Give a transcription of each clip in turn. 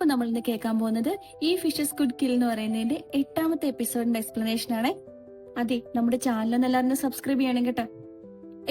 അപ്പൊ നമ്മൾ ഇന്ന് കേൾക്കാൻ പോകുന്നത് ഈ ഫിഷസ് കുഡ് കിൽ എന്ന് പറയുന്നതിന്റെ 8ാമത്തെ എപ്പിസോഡിന്റെ എക്സ്പ്ലനേഷൻ ആണ്. അതെ, നമ്മുടെ ചാനൽ എല്ലാവരും സബ്സ്ക്രൈബ് ചെയ്യണം കേട്ടോ.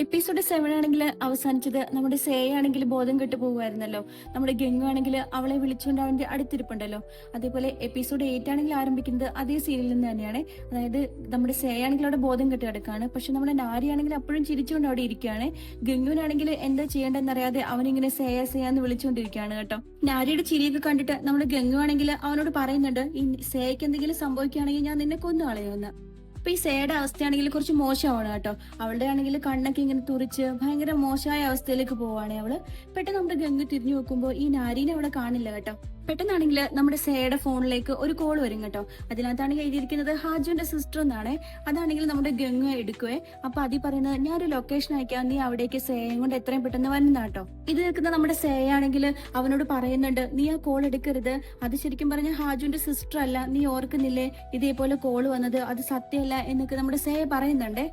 എപ്പിസോഡ് 7 ആണെങ്കിൽ അവസാനിച്ചത് നമ്മുടെ സേ ആണെങ്കിൽ ബോധം കെട്ട് പോകുമായിരുന്നല്ലോ. നമ്മുടെ ഗംഗു ആണെങ്കിൽ അവളെ വിളിച്ചുകൊണ്ട് അവന്റെ അടുത്തിരിപ്പുണ്ടല്ലോ. അതേപോലെ എപ്പിസോഡ് 8 ആണെങ്കിൽ ആരംഭിക്കുന്നത് അതേ സീരിയലിൽ നിന്ന് തന്നെയാണ്. അതായത് നമ്മുടെ സേ ആണെങ്കിൽ അവിടെ ബോധം കെട്ട് കിടക്കാണ്. പക്ഷെ നമ്മുടെ നാരി ആണെങ്കിൽ അപ്പോഴും ചിരിച്ചുകൊണ്ട് അവിടെ ഇരിക്കുകയാണ്. ഗംഗുവിനാണെങ്കിൽ എന്താ ചെയ്യേണ്ടതെന്നറിയാതെ അവനിങ്ങനെ സേയാന്ന് വിളിച്ചുകൊണ്ടിരിക്കുകയാണ് കേട്ടോ. നാരിയുടെ ചിരിയൊക്കെ കണ്ടിട്ട് നമ്മുടെ ഗംഗു ആണെങ്കിൽ അവനോട് പറയുന്നുണ്ട്, ഈ സേയ്ക്ക് എന്തെങ്കിലും സംഭവിക്കുകയാണെങ്കിൽ ഞാൻ നിന്നെ കൊന്നു കളയുമെന്ന്. അപ്പൊ ഈ സേയുടെ അവസ്ഥയാണെങ്കിൽ കുറച്ച് മോശമാണ് കേട്ടോ. അവളുടെ ആണെങ്കിൽ കണ്ണൊക്കെ ഇങ്ങനെ തുറിച്ച് ഭയങ്കര മോശമായ അവസ്ഥയിലേക്ക് പോവാണ് അവള്. പെട്ടെന്ന് നമ്മുടെ ഗംഗു തിരിഞ്ഞു നോക്കുമ്പോൾ ഈ നാരീനെ അവിടെ കാണില്ല കേട്ടോ. പെട്ടെന്നാണെങ്കിൽ നമ്മുടെ സേയുടെ ഫോണിലേക്ക് ഒരു കോൾ വരും കേട്ടോ. അതിനകത്താണെങ്കിൽ എഴുതിയിരിക്കുന്നത് ഹാജുവിന്റെ സിസ്റ്റർ എന്നാണ്. അതാണെങ്കിൽ നമ്മുടെ ഗംഗു എടുക്കുവേ. അപ്പൊ അതിൽ പറയുന്നത്, ഞാനൊരു ലൊക്കേഷൻ അയക്കാം, നീ അവിടേക്ക് സേയും കൊണ്ട് എത്രയും പെട്ടെന്ന് വരുന്ന കേട്ടോ. ഇത് നിൽക്കുന്ന നമ്മുടെ സേയാണെങ്കിൽ അവനോട് പറയുന്നുണ്ട്, നീ ആ കോൾ എടുക്കരുത്, അത് ശരിക്കും പറഞ്ഞ ഹാജുവിന്റെ സിസ്റ്റർ അല്ല, നീ ഓർക്കുന്നില്ലേ ഇതേപോലെ കോൾ വന്നത്, അത് സത്യമല്ല എന്നൊക്കെ നമ്മുടെ സേയ പറയുന്നുണ്ട്.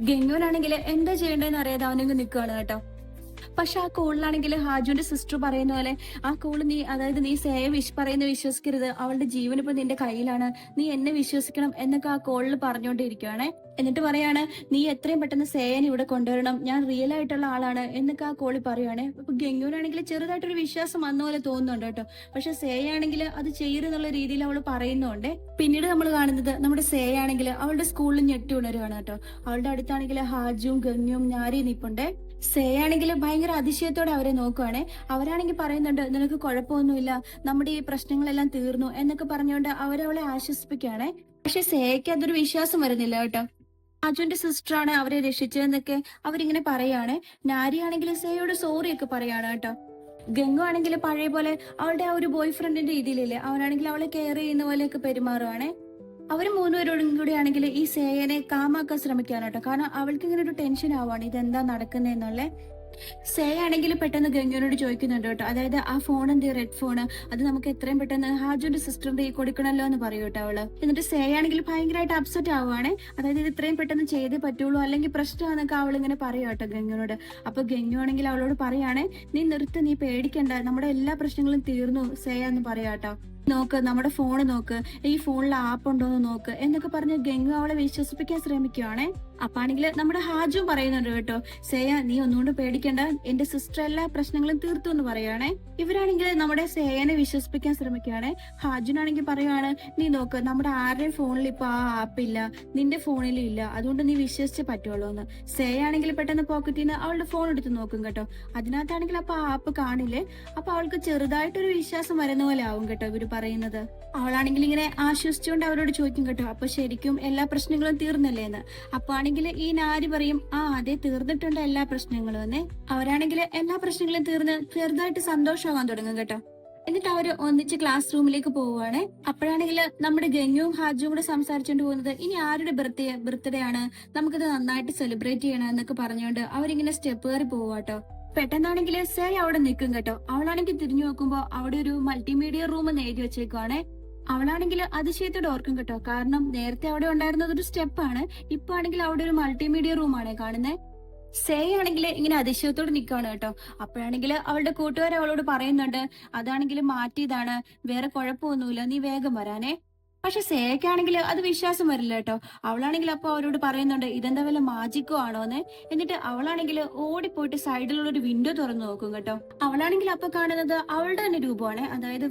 ഗംഗുവിനാണെങ്കിൽ എന്താ ചെയ്യേണ്ടതെന്ന് അറിയാതെ അവനങ്ങ് നിൽക്കുകയാണ് കേട്ടോ. പക്ഷെ ആ കോളിലാണെങ്കിൽ ഹാജുവിന്റെ സിസ്റ്റർ പറയുന്ന പോലെ ആ കോള് നീ സേയ വിശ്വസിക്കരുത്, അവളുടെ ജീവൻ ഇപ്പൊ നിന്റെ കയ്യിലാണ്, നീ എന്നെ വിശ്വസിക്കണം എന്നൊക്കെ ആ കോളിൽ പറഞ്ഞുകൊണ്ടിരിക്കുകയാണ്. എന്നിട്ട് പറയാണ്, നീ എത്രയും പെട്ടെന്ന് സേയനെ ഇവിടെ കൊണ്ടുവരണം, ഞാൻ റിയൽ ആയിട്ടുള്ള ആളാണ് എന്നൊക്കെ ആ കോളി പറയുവാണ്. അപ്പൊ ഗംഗുവിനാണെങ്കിൽ ചെറുതായിട്ടൊരു വിശ്വാസം വന്ന പോലെ തോന്നുന്നുണ്ട് കേട്ടോ. പക്ഷെ സേയാണെങ്കിൽ അത് ചെയ്യരുന്നുള്ള രീതിയിൽ അവള് പറയുന്നുണ്ട്. പിന്നീട് നമ്മൾ കാണുന്നത് നമ്മുടെ സേയാണെങ്കിൽ അവളുടെ സ്കൂളിൽ ഞെട്ടി ഉണരുകയാണ് കേട്ടോ. അവളുടെ അടുത്താണെങ്കിൽ ഹാജുവും ഗംഗുവും നാരിയും നിപ്പുണ്ട്. സേയാണെങ്കിൽ ഭയങ്കര അതിശയത്തോടെ അവരെ നോക്കുവാണേ. അവരാണെങ്കിൽ പറയുന്നുണ്ട്, നിനക്ക് കുഴപ്പമൊന്നുമില്ല, നമ്മുടെ ഈ പ്രശ്നങ്ങളെല്ലാം തീർന്നു എന്നൊക്കെ പറഞ്ഞുകൊണ്ട് അവരവളെ ആശ്വസിപ്പിക്കുകയാണേ. പക്ഷെ സേയ്ക്ക് അതൊരു വിശ്വാസം വരുന്നില്ല കേട്ടോ. അജുന്റെ സിസ്റ്ററാണ് അവരെ രക്ഷിച്ചതെന്നൊക്കെ അവരിങ്ങനെ പറയാണ്. നാരിയാണെങ്കിൽ സേയോട് സോറി ഒക്കെ പറയാണ് കേട്ടോ. ഗംഗു ആണെങ്കിൽ പഴയ പോലെ അവളുടെ ആ ഒരു ബോയ് ഫ്രണ്ടിന്റെ രീതിയിലില്ലേ, അവനാണെങ്കിൽ അവളെ കെയർ ചെയ്യുന്ന പോലെയൊക്കെ പെരുമാറുവാണേ. അവർ മൂന്നുപേരോടും കൂടി ആണെങ്കിൽ ഈ സേയനെ കാമാക്കാൻ ശ്രമിക്കാണ് കേട്ടോ. കാരണം അവൾക്ക് ഇങ്ങനെ ഒരു ടെൻഷൻ ആവാണ്, ഇതെന്താ നടക്കുന്നതെന്നുള്ള. സേയ ആണെങ്കിൽ പെട്ടെന്ന് ഗംഗുവിനോട് ചോദിക്കുന്നുണ്ട് കേട്ടോ. അതായത് ആ ഫോൺ എന്ത് റെഡ് ഫോണ്, അത് നമുക്ക് എത്രയും പെട്ടെന്ന് ഹാജുന്റെ സിസ്റ്ററിന്റെ കൊടുക്കണല്ലോ എന്ന് പറയൂ കേട്ടോ അവള്. എന്നിട്ട് സേയ ആണെങ്കിൽ ഭയങ്കരമായിട്ട് അപ്സെറ്റ് ആവുകയാണ്. അതായത് ഇത് ഇത്രയും പെട്ടെന്ന് ചെയ്തേ പറ്റുള്ളൂ, അല്ലെങ്കിൽ പ്രശ്നമാണെന്നൊക്കെ അവൾ ഇങ്ങനെ പറയൂ കേട്ടോ ഗംഗുവിനോട്. അപ്പൊ ഗംഗു ആണെങ്കിൽ അവളോട് പറയാണ്, നീ നിർത്ത്, നീ പേടിക്കണ്ട, നമ്മുടെ എല്ലാ പ്രശ്നങ്ങളും തീർന്നു സേയ എന്ന് പറയാട്ടോ. നോക്ക്, നമ്മുടെ ഫോണ് നോക്ക്, ഈ ഫോണിൽ ആപ്പ് ഉണ്ടോന്ന് നോക്ക് എന്നൊക്കെ പറഞ്ഞ് ഗംഗു അവളെ വിശ്വസിപ്പിക്കാൻ ശ്രമിക്കുവാണേ. അപ്പാണെങ്കിൽ നമ്മുടെ ഹാജും പറയുന്നുണ്ട് കേട്ടോ, സേയ നീ ഒന്നുകൊണ്ട് പേടിക്കണ്ട, എന്റെ സിസ്റ്റർ എല്ലാ പ്രശ്നങ്ങളും തീർത്തു എന്ന് പറയുവാണേ. ഇവരാണെങ്കിൽ നമ്മുടെ സേയനെ വിശ്വസിപ്പിക്കാൻ ശ്രമിക്കുകയാണെ. ഹാജുനാണെങ്കിൽ പറയുവാണ്, നീ നോക്ക്, നമ്മുടെ ആരുടെയും ഫോണിൽ ഇപ്പൊ ആ ആപ്പ് ഇല്ല, നിന്റെ ഫോണിലും ഇല്ല, അതുകൊണ്ട് നീ വിശ്വസിച്ചേ പറ്റുള്ളൂ എന്ന്. സേയ ആണെങ്കിൽ പെട്ടെന്ന് പോക്കറ്റിൽ നിന്ന് അവളുടെ ഫോൺ എടുത്ത് നോക്കും കേട്ടോ. അതിനകത്താണെങ്കിൽ അപ്പൊ ആ ആപ്പ് കാണില്ലേ. അപ്പൊ അവൾക്ക് ചെറുതായിട്ടൊരു വിശ്വാസം വരുന്ന പോലെ ആവും കേട്ടോ ഇവര് പറയുന്നത്. അവളാണെങ്കിൽ ഇങ്ങനെ ആശ്വസിച്ചുകൊണ്ട് അവരോട് ചോദിക്കും കേട്ടോ, അപ്പൊ ശരിക്കും എല്ലാ പ്രശ്നങ്ങളും തീർന്നല്ലേ എന്ന്. അപ്പൊ ആണെങ്കിൽ ഈ നാരി പറയും, അതെ തീർന്നിട്ടുണ്ട് എല്ലാ പ്രശ്നങ്ങളും എന്ന്. അവരാണെങ്കിൽ എല്ലാ പ്രശ്നങ്ങളും തീർന്ന് ചെറുതായിട്ട് സന്തോഷമാകാൻ തുടങ്ങും കേട്ടോ. എന്നിട്ട് അവര് ഒന്നിച്ച് ക്ലാസ് റൂമിലേക്ക് പോവുകയാണ്. അപ്പോഴാണെങ്കിൽ നമ്മുടെ ഗംഗുവും ഹാജുവും കൂടെ സംസാരിച്ചുകൊണ്ട് പോകുന്നത്, ഇനി ആരുടെ ബർത്ത്ഡേ ആണ്, നമുക്കിത് നന്നായിട്ട് സെലിബ്രേറ്റ് ചെയ്യണം എന്നൊക്കെ പറഞ്ഞുകൊണ്ട് അവരിങ്ങനെ സ്റ്റെപ്പ് കയറി പോവാട്ടോ. പെട്ടെന്നാണെങ്കിൽ സേ അവിടെ നിൽക്കും കേട്ടോ. അവളാണെങ്കിൽ തിരിഞ്ഞു നോക്കുമ്പോ അവിടെ ഒരു മൾട്ടിമീഡിയ റൂം എന്ന് എഴുതി വെച്ചേക്കുവാണ്. അവളാണെങ്കിൽ അതിശയത്തോടെ ഓർക്കും കേട്ടോ. കാരണം നേരത്തെ അവിടെ ഉണ്ടായിരുന്നത് ഒരു സ്റ്റെപ്പാണ്, ഇപ്പൊ ആണെങ്കിൽ അവിടെ ഒരു മൾട്ടിമീഡിയ റൂമാണ് കാണുന്നത്. സേ ആണെങ്കിൽ ഇങ്ങനെ അതിശയത്തോടെ നിൽക്കുകയാണ് കേട്ടോ. അപ്പോഴാണെങ്കിൽ അവളുടെ കൂട്ടുകാർ അവളോട് പറയുന്നുണ്ട്, അതാണെങ്കിൽ മാറ്റിയതാണ്, വേറെ കുഴപ്പമൊന്നുമില്ല, നീ വേഗം വരാനേ. പക്ഷെ സേയ്ക്കാണെങ്കിൽ അത് വിശ്വാസം വരില്ല കേട്ടോ. അവളാണെങ്കിൽ അപ്പൊ അവരോട് പറയുന്നുണ്ട്, ഇതെന്താ വല്ല മാജിക്കോ ആണോന്ന്. എന്നിട്ട് അവളാണെങ്കിൽ ഓടിപ്പോയിട്ട് സൈഡിലുള്ള ഒരു വിൻഡോ തുറന്നു നോക്കും കേട്ടോ. അവളാണെങ്കിൽ അപ്പൊ കാണുന്നത് അവളുടെ തന്നെ രൂപമാണ്. അതായത്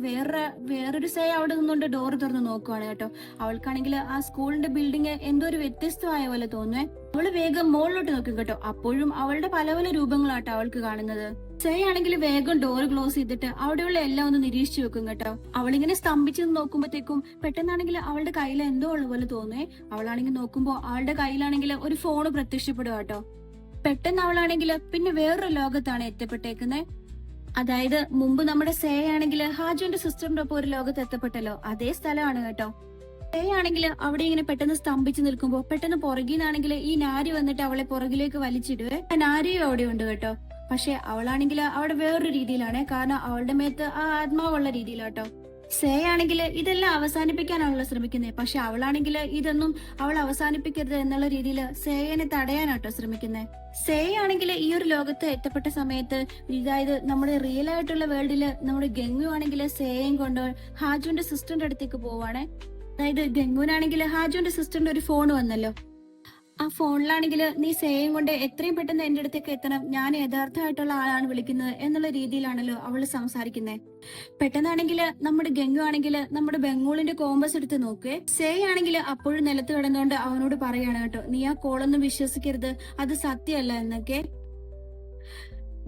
വേറൊരു സേ അവിടെ നിന്നുകൊണ്ട് ഡോർ തുറന്ന് നോക്കുവാണ് കേട്ടോ. അവൾക്കാണെങ്കിൽ ആ സ്കൂളിന്റെ ബിൽഡിംഗ് എന്തോ ഒരു വ്യത്യസ്തമായ പോലെ തോന്നുവേ. അവള് വേഗം മുകളിലോട്ട് നോക്കും കേട്ടോ. അപ്പോഴും അവളുടെ പല പല രൂപങ്ങളാട്ടോ അവൾക്ക് കാണുന്നത്. സേ ആണെങ്കിൽ വേഗം ഡോർ ക്ലോസ് ചെയ്തിട്ട് അവിടെയുള്ള എല്ലാം ഒന്ന് നിരീക്ഷിച്ചു വെക്കും കേട്ടോ. അവളിങ്ങനെ സ്തംഭിച്ചു നോക്കുമ്പോഴത്തേക്കും പെട്ടെന്നാണെങ്കിൽ അവളുടെ കയ്യിൽ എന്തോ ഉള്ള പോലെ തോന്നുവേ. അവളാണെങ്കിൽ നോക്കുമ്പോ അവളുടെ കയ്യിലാണെങ്കിൽ ഒരു ഫോണ് പ്രത്യക്ഷപ്പെടുക കേട്ടോ. പെട്ടെന്ന് അവളാണെങ്കിൽ പിന്നെ വേറൊരു ലോകത്താണ് എത്തപ്പെട്ടേക്കുന്നത്. അതായത് മുമ്പ് നമ്മുടെ സേ ആണെങ്കിൽ ഹാജുവിന്റെ സിസ്റ്ററിന്റെ ഒപ്പം ഒരു ലോകത്ത് എത്തപ്പെട്ടല്ലോ, അതേ സ്ഥലമാണ് കേട്ടോ. സേ ആണെങ്കിൽ അവിടെ ഇങ്ങനെ പെട്ടെന്ന് സ്തംഭിച്ചു നിൽക്കുമ്പോ പെട്ടെന്ന് പുറകിന്നാണെങ്കിൽ ഈ നാരി വന്നിട്ട് അവളെ പുറകിലേക്ക് വലിച്ചിടുവേ. നാരിയും അവിടെ ഉണ്ട് കേട്ടോ. പക്ഷെ അവളാണെങ്കിൽ അവിടെ വേറൊരു രീതിയിലാണ്. കാരണം അവളുടെ മേത്ത് ആ ആത്മാവുള്ള രീതിയിലാട്ടോ. സേ ആണെങ്കിൽ ഇതെല്ലാം അവസാനിപ്പിക്കാനാണല്ലോ ശ്രമിക്കുന്നത്. പക്ഷെ അവളാണെങ്കിൽ ഇതൊന്നും അവൾ അവസാനിപ്പിക്കരുത് എന്നുള്ള രീതിയിൽ സേയനെ തടയാനാട്ടോ ശ്രമിക്കുന്നത്. സേ ആണെങ്കിൽ ഈ ഒരു ലോകത്ത് എത്തപ്പെട്ട സമയത്ത്, അതായത് നമ്മുടെ റിയൽ ആയിട്ടുള്ള വേൾഡില് നമ്മുടെ ഗംഗു ആണെങ്കിൽ സേയും കൊണ്ട് ഹാജുവിന്റെ സിസ്റ്ററിന്റെ അടുത്തേക്ക് പോവാണ്. അതായത് ഗംഗുവിനാണെങ്കിൽ ഹാജുവിന്റെ സിസ്റ്ററിന്റെ ഒരു ഫോൺ വന്നല്ലോ. ആ ഫോണിലാണെങ്കിൽ നീ സേയും കൊണ്ട് എത്രയും പെട്ടെന്ന് എന്റെ അടുത്തേക്ക് എത്തണം, ഞാൻ യഥാർത്ഥമായിട്ടുള്ള ആളാണ് വിളിക്കുന്നത് എന്നുള്ള രീതിയിലാണല്ലോ അവള് സംസാരിക്കുന്നത്. പെട്ടെന്നാണെങ്കിൽ നമ്മുടെ ഗംഗു ആണെങ്കിൽ നമ്മുടെ ബംഗൂളിന്റെ കോമ്പസ് എടുത്ത് നോക്കുക. സേ ആണെങ്കിൽ അപ്പോഴും നിലത്ത് കിടന്നുകൊണ്ട് അവനോട് പറയാണ് കേട്ടോ, നീ ആ കോളൊന്നും വിശ്വസിക്കരുത്, അത് സത്യമല്ല എന്നൊക്കെ.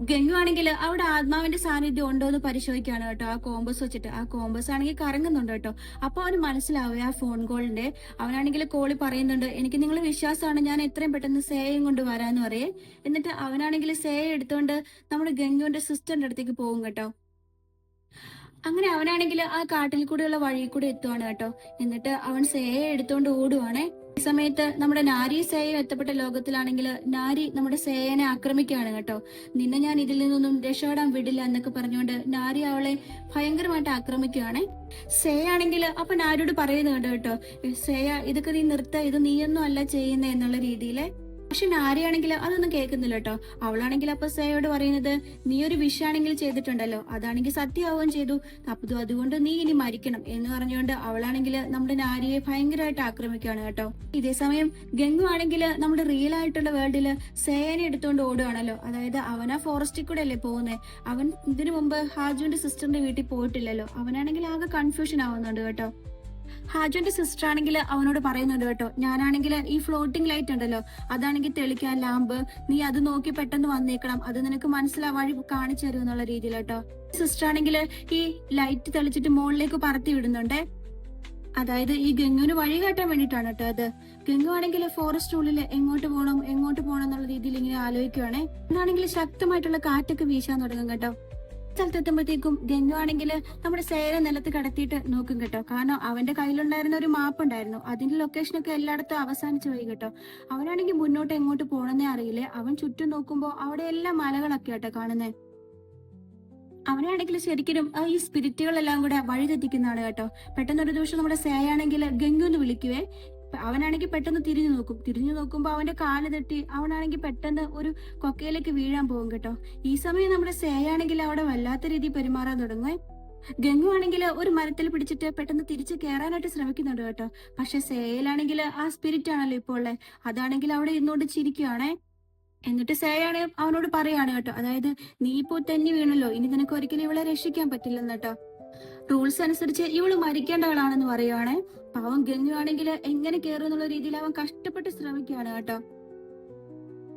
ഗംഗു ആണെങ്കിൽ അവിടെ ആത്മാവിന്റെ സാന്നിധ്യം ഉണ്ടോ എന്ന് പരിശോധിക്കുകയാണ് കേട്ടോ ആ കോമ്പസ് വെച്ചിട്ട്. ആ കോമ്പസ് ആണെങ്കിൽ കറങ്ങുന്നുണ്ട് കേട്ടോ. അപ്പൊ അവന് മനസ്സിലാവുക ആ ഫോൺ കോളിന്റെ. അവനാണെങ്കിൽ കോളി പറയുന്നുണ്ട്, എനിക്ക് നിങ്ങൾ വിശ്വാസമാണ്, ഞാൻ എത്രയും പെട്ടെന്ന് സേയും കൊണ്ട് വരാന്ന് പറയേ. എന്നിട്ട് അവനാണെങ്കിൽ സേയ എടുത്തോണ്ട് നമ്മുടെ ഗംഗുവിന്റെ സിസ്റ്ററിന്റെ അടുത്തേക്ക് പോകും കേട്ടോ. അങ്ങനെ അവനാണെങ്കിൽ ആ കാട്ടിൽ കൂടെയുള്ള വഴി കൂടെ എത്തുവാണ് കേട്ടോ. എന്നിട്ട് അവൻ സേയെ എടുത്തോണ്ട് ഓടുവാണേ. ഈ സമയത്ത് നമ്മുടെ നാരി സേയ എത്തപ്പെട്ട ലോകത്തിലാണെങ്കിൽ നാരി നമ്മുടെ സേയനെ ആക്രമിക്കുകയാണ് കേട്ടോ. നിന്നെ ഞാൻ ഇതിൽ നിന്നൊന്നും രക്ഷപ്പെടാൻ വിടില്ല എന്നൊക്കെ പറഞ്ഞുകൊണ്ട് നാരി അവളെ ഭയങ്കരമായിട്ട് ആക്രമിക്കുകയാണ്. സേയ ആണെങ്കിൽ അപ്പൊ നാരിയോട് പറയുന്നുണ്ട് കേട്ടോ, സേയ ഇതൊക്കെ നീ നിർത്ത, ഇത് നീയൊന്നും അല്ല ചെയ്യുന്നേ എന്നുള്ള രീതിയില്. പക്ഷെ നാരിയാണെങ്കിൽ അതൊന്നും കേൾക്കുന്നില്ല കേട്ടോ. അവളാണെങ്കിൽ അപ്പൊ സേയോട് പറയുന്നത്, നീ ഒരു വിഷാണെങ്കിൽ ചെയ്തിട്ടുണ്ടല്ലോ, അതാണെങ്കിൽ സത്യമാവുകയും ചെയ്തു, അപ്പൊ അതുകൊണ്ട് നീ ഇനി മരിക്കണം എന്ന് പറഞ്ഞുകൊണ്ട് അവളാണെങ്കിൽ നമ്മുടെ നാരിയെ ഭയങ്കരമായിട്ട് ആക്രമിക്കുകയാണ് കേട്ടോ. ഇതേ സമയം ഗംഗു ആണെങ്കിൽ നമ്മുടെ റിയൽ ആയിട്ടുള്ള വേൾഡില് സേയനെ എടുത്തുകൊണ്ട് ഓടുകയാണല്ലോ. അതായത് അവൻ ആ ഫോറസ്റ്റിൽ കൂടെ അല്ലേ പോകുന്നത്. അവൻ ഇതിനു മുമ്പ് ഹാജുവിന്റെ സിസ്റ്ററിന്റെ വീട്ടിൽ പോയിട്ടില്ലല്ലോ. അവനാണെങ്കിൽ ആകെ കൺഫ്യൂഷൻ ആവുന്നുണ്ട് കേട്ടോ. ഹാജുവിന്റെ സിസ്റ്റർ ആണെങ്കിൽ അവനോട് പറയുന്നുണ്ട് കേട്ടോ, ഞാനാണെങ്കിൽ ഈ ഫ്ലോട്ടിംഗ് ലൈറ്റ് ഉണ്ടല്ലോ, അതാണെങ്കിൽ തെളിക്കാൻ ലാമ്പ്, നീ അത് നോക്കി പെട്ടെന്ന് വന്നേക്കണം, അത് നിനക്ക് വഴി കാണിച്ചു തരും എന്നുള്ള രീതിയിൽ കേട്ടോ. സിസ്റ്റർ ആണെങ്കിൽ ഈ ലൈറ്റ് തെളിച്ചിട്ട് മുകളിലേക്ക് പറത്തി വിടുന്നുണ്ടേ. അതായത് ഈ ഗംഗുവിന് വഴി കാട്ടാൻ വേണ്ടിയിട്ടാണ് കേട്ടോ അത്. ഗംഗു ആണെങ്കിൽ ഫോറസ്റ്റ് ഉള്ളിൽ എങ്ങോട്ട് പോകണം എന്നുള്ള രീതിയിൽ ഇങ്ങനെ ആലോചിക്കുവാണേ. എന്നാണെങ്കിൽ ശക്തമായിട്ടുള്ള കാറ്റൊക്കെ വീശാൻ തുടങ്ങും കേട്ടോ. സ്ഥലത്തെത്തുമ്പോഴത്തേക്കും ഗംഗു ആണെങ്കിൽ നമ്മുടെ സേന നിലത്ത് കടത്തിയിട്ട് നോക്കും കേട്ടോ. കാരണം അവന്റെ കയ്യിലുണ്ടായിരുന്ന ഒരു മാപ്പ് ഉണ്ടായിരുന്നു, അതിന്റെ ലൊക്കേഷനൊക്കെ എല്ലായിടത്തും അവസാനിച്ചു പോയി കേട്ടോ. അവനാണെങ്കിൽ മുന്നോട്ട് എങ്ങോട്ട് പോണെന്നേ അറിയില്ലേ. അവൻ ചുറ്റും നോക്കുമ്പോ അവിടെ എല്ലാം മലകളൊക്കെ കേട്ടോ കാണുന്നേ. അവനാണെങ്കിൽ ശരിക്കും ഈ സ്പിരിറ്റുകളെല്ലാം കൂടെ വഴി തെറ്റിക്കുന്നതാണ് കേട്ടോ. പെട്ടെന്ന് ഒരു ദിവസം നമ്മുടെ സേയാണെങ്കിൽ ഗംഗു എന്ന് വിളിക്കുവേ. അവനാണെങ്കിൽ പെട്ടെന്ന് തിരിഞ്ഞു നോക്കുമ്പോ അവന്റെ കാല് തട്ടി അവനാണെങ്കിൽ പെട്ടെന്ന് ഒരു കൊക്കയിലേക്ക് വീഴാൻ പോകും കേട്ടോ. ഈ സമയം നമ്മുടെ സേയാണെങ്കിൽ അവിടെ വല്ലാത്ത രീതിയിൽ പെരുമാറാൻ തുടങ്ങുവേ. ഗംഗു ആണെങ്കിൽ ഒരു മരത്തിൽ പിടിച്ചിട്ട് പെട്ടെന്ന് തിരിച്ചു കയറാനായിട്ട് ശ്രമിക്കുന്നുണ്ട് കേട്ടോ. പക്ഷെ സേയയിലാണെങ്കിൽ ആ സ്പിരിറ്റ് ആണല്ലോ ഇപ്പോൾ ഉള്ളത്, അതാണെങ്കിൽ അവിടെ ഇരുന്നോണ്ട് ചിരിക്കുകയാണേ. എന്നിട്ട് സേയാണ് അവനോട് പറയാണ് കേട്ടോ, അതായത് നീ ഇപ്പോ തന്നെ വീണല്ലോ, ഇനി നിനക്ക് ഒരിക്കലും ഇവളെ രക്ഷിക്കാൻ പറ്റില്ലെന്ന് കേട്ടോ. റൂൾസ് അനുസരിച്ച് ഇവള് മരിക്കേണ്ട ആളാണെന്ന് പറയുവാണേ. പാവം ഗംഗു ആണെങ്കിൽ എങ്ങനെ കയറും എന്നുള്ള രീതിയിൽ അവൻ കഷ്ടപ്പെട്ട് ശ്രമിക്കുകയാണ് കേട്ടോ.